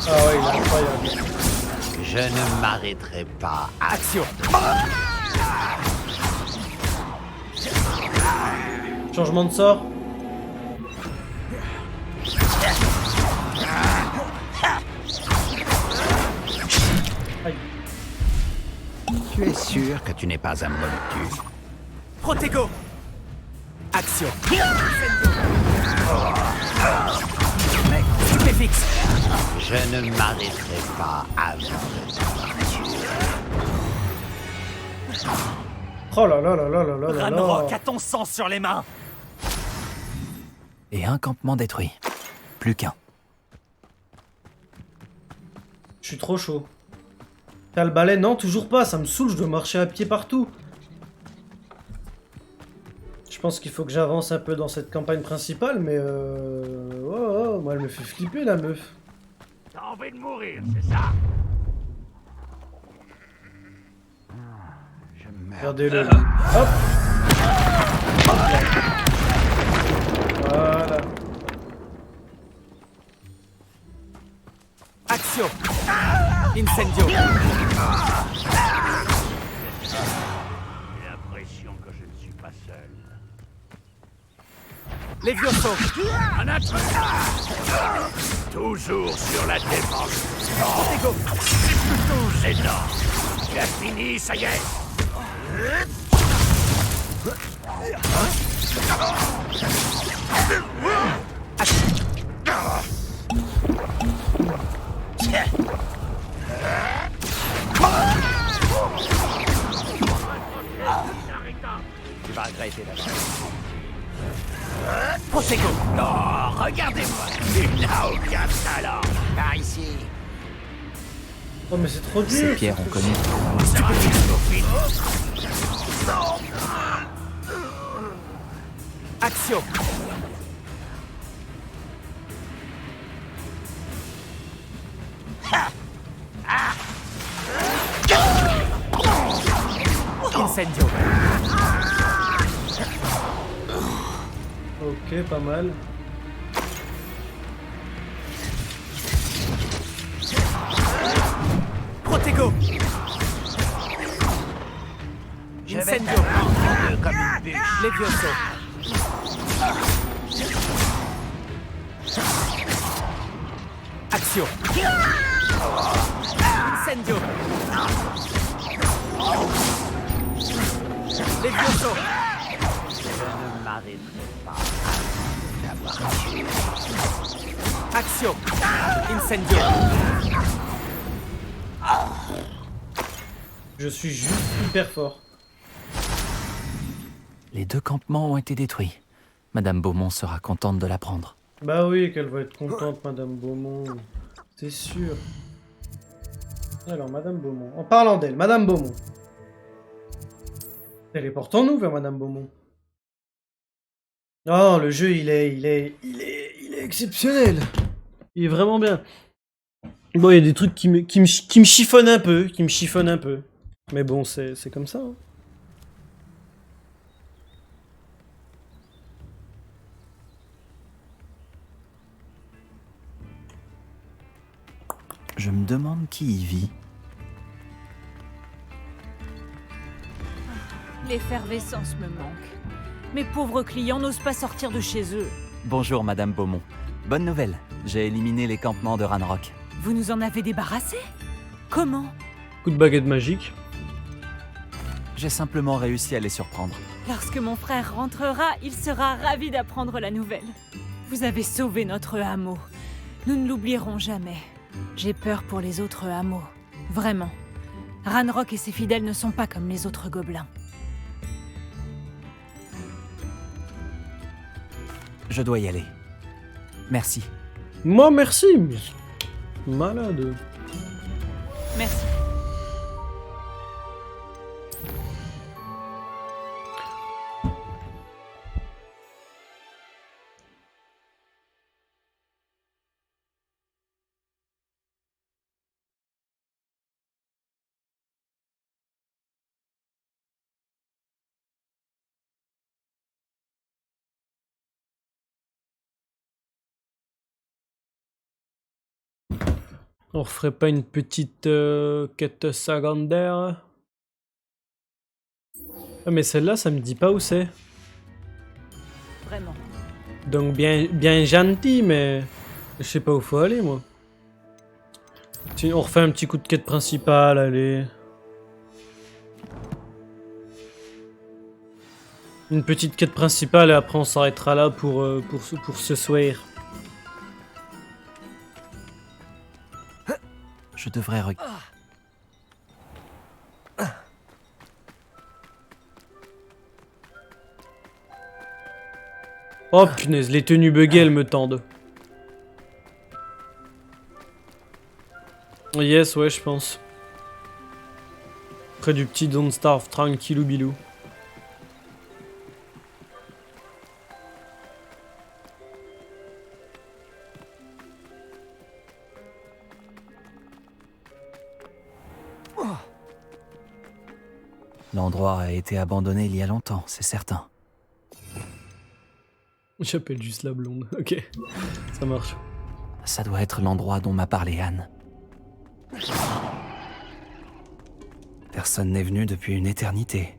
Ah ouais, il est incroyable. Je ne m'arrêterai pas à... Action. Changement de sort. Aïe. Tu es sûr que tu n'es pas un moldu? Protego. Action. Stupéfix. Je ne m'arrêterai pas avant de t'avoir tué. Oh là là là là là là là là. Ranrock a ton sang sur les mains. Et un campement détruit. Plus qu'un. Je suis trop chaud. T'as le balai? Non, toujours pas. Ça me saoule, je dois marcher à pied partout. Je pense qu'il faut que j'avance un peu dans cette campagne principale, mais oh, moi elle me fait flipper la meuf. T'as envie de mourir, c'est ça? Regardez-le. Hop. Voilà. Action. Incendio. J'ai l'impression que je ne suis Les Vioso. Un intrus. Toujours sur la défense. Protego. C'est plutôt gênant. Tu as fini, ça y est. Tu vas regretter d'abord. Protego. Non, regardez-moi. Il n'a aucun talent. Par ici. Oh mais c'est trop dur. Ces pierres, on connaît. Action. Incendio. Ok, pas mal. Protego. Je vais Incendio. t'apprendre comme une bûche. Levioso. Action. Incendio. Levioso. Je ne m'arrêterai pas d'avoir tué. Action. Incendio. Je suis juste hyper fort. Les 2 campements ont été détruits. Madame Beaumont sera contente de l'apprendre. Bah oui, qu'elle va être contente, Madame Beaumont. C'est sûr. Alors, Madame Beaumont. En parlant d'elle, Madame Beaumont. Téléportons-nous vers Madame Beaumont. Oh, le jeu, il est exceptionnel. Il est vraiment bien. Bon, il y a des trucs qui me chiffonnent un peu, Mais bon, c'est comme ça. Hein. Je me demande qui y vit. L'effervescence me manque. Mes pauvres clients n'osent pas sortir de chez eux. Bonjour, Madame Beaumont. Bonne nouvelle, j'ai éliminé les campements de Ranrock. Vous nous en avez débarrassé? Comment? Coup de baguette magique. J'ai simplement réussi à les surprendre. Lorsque mon frère rentrera, il sera ravi d'apprendre la nouvelle. Vous avez sauvé notre hameau. Nous ne l'oublierons jamais. J'ai peur pour les autres hameaux. Vraiment. Ranrock et ses fidèles ne sont pas comme les autres gobelins. Je dois y aller. Merci. Moi, merci. Malade. Merci. On referait pas une petite quête secondaire? Ah mais celle-là, ça me dit pas où c'est. Vraiment. Donc bien gentil, mais je sais pas où faut aller, moi. Si on refait un petit coup de quête principale, allez. Une petite quête principale et après on s'arrêtera là pour ce soir. Je devrais Oh punaise, les tenues buggées, elles me tendent. Yes, ouais, je pense. Près du petit Don't Starve, tranquillou bilou. L'endroit a été abandonné il y a longtemps, c'est certain. J'appelle juste la blonde. Ok, ça marche. Ça doit être l'endroit dont m'a parlé Anne. Personne n'est venu depuis une éternité.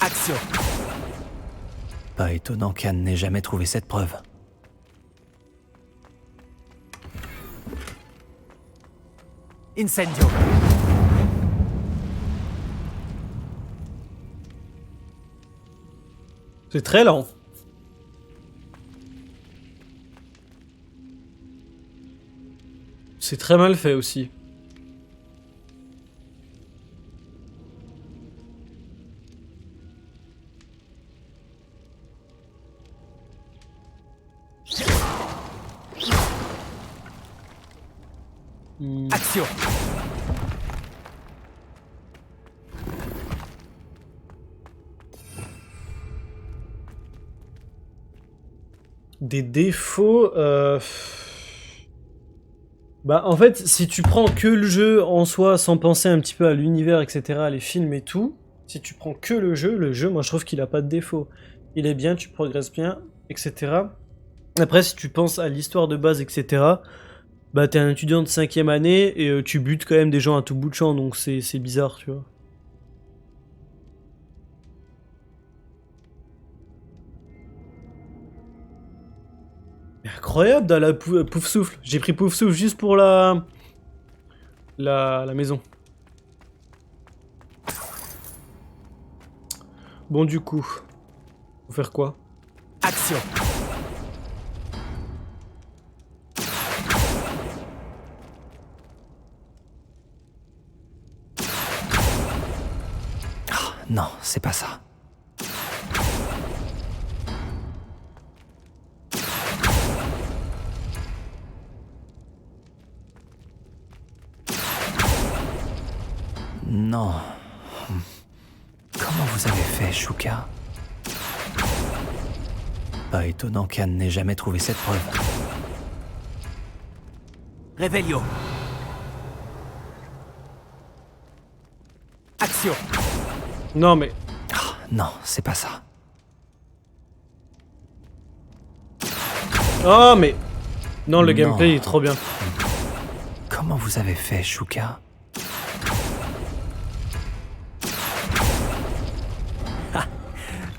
Action. Pas étonnant qu'Anne n'ait jamais trouvé cette preuve. Incendio. C'est très lent. C'est très mal fait aussi. Action. Des défauts... Bah en fait, si tu prends que le jeu en soi, sans penser un petit peu à l'univers, etc., les films et tout, si tu prends que le jeu, moi je trouve qu'il a pas de défaut. Il est bien, tu progresses bien, etc. Après, si tu penses à l'histoire de base, etc., bah t'es un étudiant de 5e année et tu butes quand même des gens à tout bout de champ, donc c'est bizarre, tu vois. Incroyable dans la pouf souffle. J'ai pris pouf souffle juste pour la maison. Bon du coup, faut faire quoi? Action. Oh, non, c'est pas ça. Non. Comment vous avez fait, Shuka? Pas étonnant qu'Anne n'ait jamais trouvé cette preuve. Revelio. Action. Non mais... Oh, non, c'est pas ça. Oh mais... Non, le gameplay est trop bien. Comment vous avez fait, Shuka?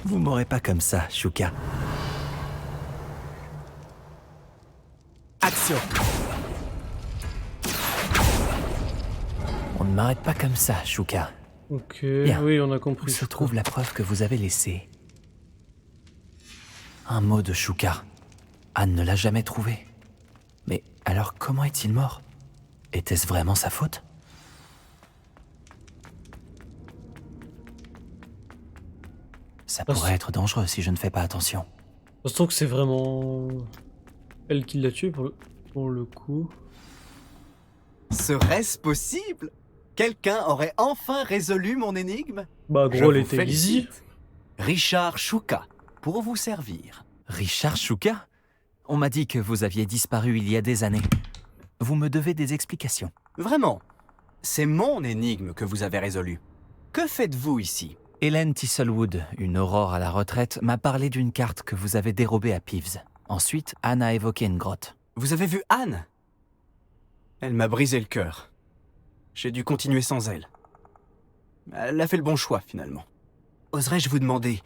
Vous m'aurez pas comme ça, Shuka. Action. On ne m'arrête pas comme ça, Shuka. Ok, bien. Oui, on a compris. Où se trouve la preuve que vous avez laissée? Un mot de Shuka. Anne ne l'a jamais trouvé. Mais alors comment est-il mort? Était-ce vraiment sa faute? Ça pourrait être dangereux si je ne fais pas attention. Je trouve que c'est vraiment... elle qui l'a tué pour le coup. Serait-ce possible? Quelqu'un aurait enfin résolu mon énigme? Bah gros, elle était easy. Richard Shuka, pour vous servir. Richard Shuka? On m'a dit que vous aviez disparu il y a des années. Vous me devez des explications. Vraiment? C'est mon énigme que vous avez résolu. Que faites-vous ici? Hélène Thistlewood, une aurore à la retraite, m'a parlé d'une carte que vous avez dérobée à Peeves. Ensuite, Anne a évoqué une grotte. Vous avez vu Anne? Elle m'a brisé le cœur. J'ai dû continuer sans elle. Elle a fait le bon choix, finalement. Oserais-je vous demander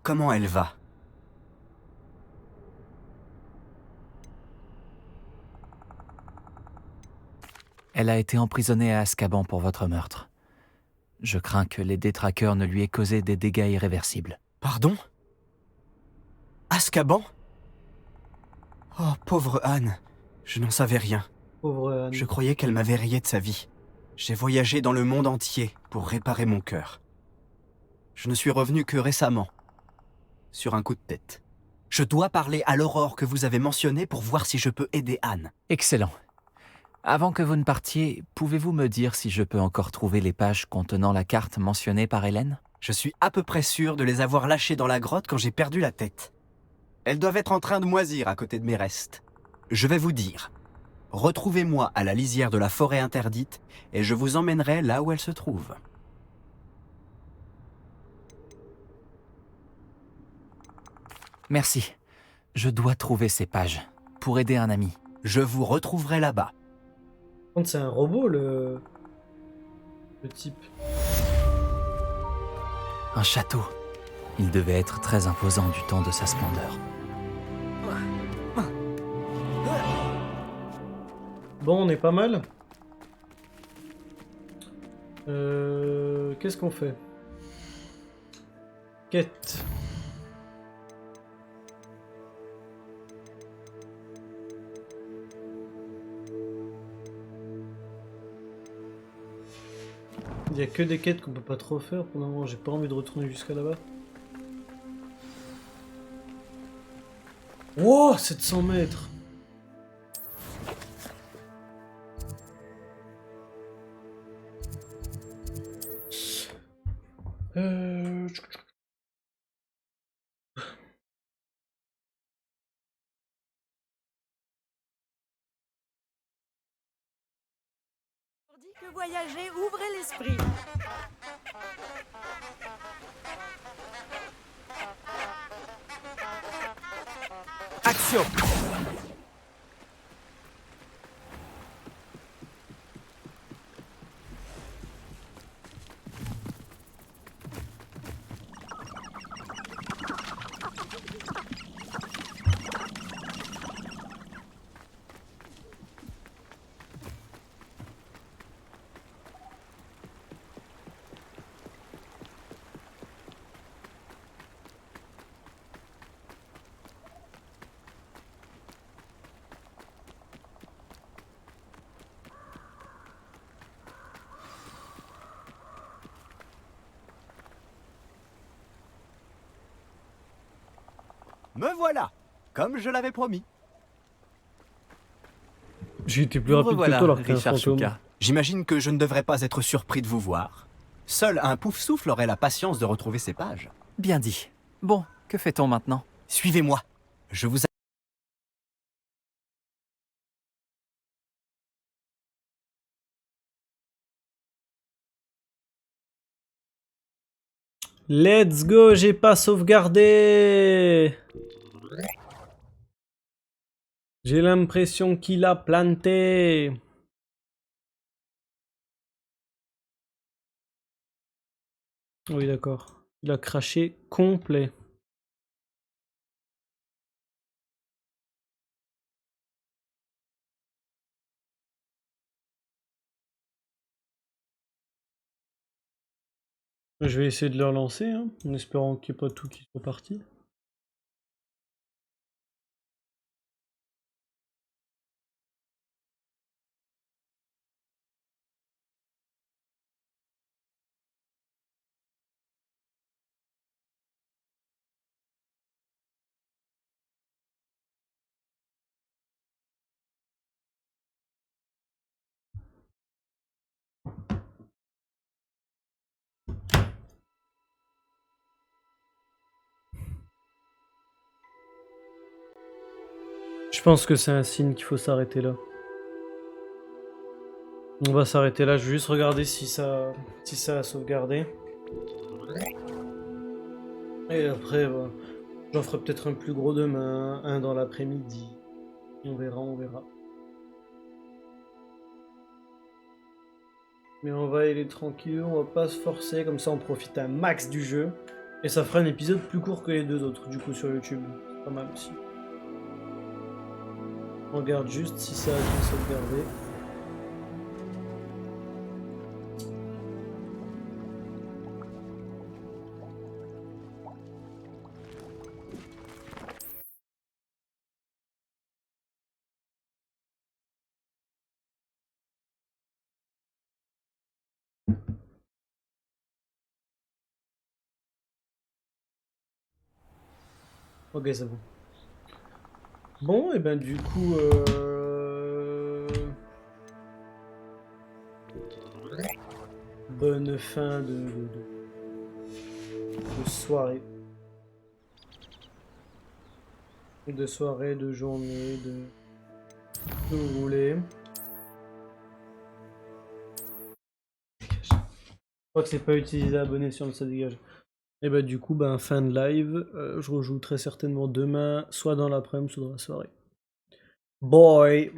comment elle va? Elle a été emprisonnée à Azkaban pour votre meurtre. Je crains que les détraqueurs ne lui aient causé des dégâts irréversibles. Pardon? Azkaban? Oh, pauvre Anne. Je n'en savais rien. Pauvre Anne. Je croyais qu'elle m'avait rayé de sa vie. J'ai voyagé dans le monde entier pour réparer mon cœur. Je ne suis revenu que récemment, sur un coup de tête. Je dois parler à l'aurore que vous avez mentionnée pour voir si je peux aider Anne. Excellent. Avant que vous ne partiez, pouvez-vous me dire si je peux encore trouver les pages contenant la carte mentionnée par Hélène? Je suis à peu près sûr de les avoir lâchées dans la grotte quand j'ai perdu la tête. Elles doivent être en train de moisir à côté de mes restes. Je vais vous dire. Retrouvez-moi à la lisière de la forêt interdite et je vous emmènerai là où elles se trouvent. Merci. Je dois trouver ces pages pour aider un ami. Je vous retrouverai là-bas. C'est un robot, le type. Un château. Il devait être très imposant du temps de sa splendeur. Bon, on est pas mal. Qu'est-ce qu'on fait? Quête. Il y a que des quêtes qu'on peut pas trop faire pour le moment. J'ai pas envie de retourner jusqu'à là-bas. Wow, 700 mètres. Que voyager, ouvrez l'esprit. Action! Me voilà, comme je l'avais promis. J'ai été plus rapide que toi alors qu'un fantôme. J'imagine que je ne devrais pas être surpris de vous voir. Seul un pouf-souffle aurait la patience de retrouver ses pages. Bien dit. Bon, que fait-on maintenant? Suivez-moi. Je vous... Let's go, j'ai pas sauvegardé. J'ai l'impression qu'il a planté. Oui, d'accord. Il a craché complet. Je vais essayer de le relancer, hein, en espérant qu'il n'y ait pas tout qui soit parti. Je pense que c'est un signe qu'il faut s'arrêter là. On va s'arrêter là, je vais juste regarder si ça a sauvegardé. Et après, bah, j'en ferai peut-être un plus gros demain, un dans l'après-midi. On verra, on verra. Mais on va y aller tranquille, on va pas se forcer, comme ça on profite un max du jeu. Et ça fera un épisode plus court que les deux autres, du coup, sur YouTube. C'est pas mal aussi. On regarde juste si ça a bien sauvegardé. Ok, c'est bon. Bon, et ben du coup, bonne fin de soirée. De soirée, de journée, de ce que vous voulez. Je crois que c'est pas utilisé abonné sur le ça dégage. Et bah du coup, ben fin de live. Je rejoue très certainement demain, soit dans l'après-midi, soit dans la soirée. Bye.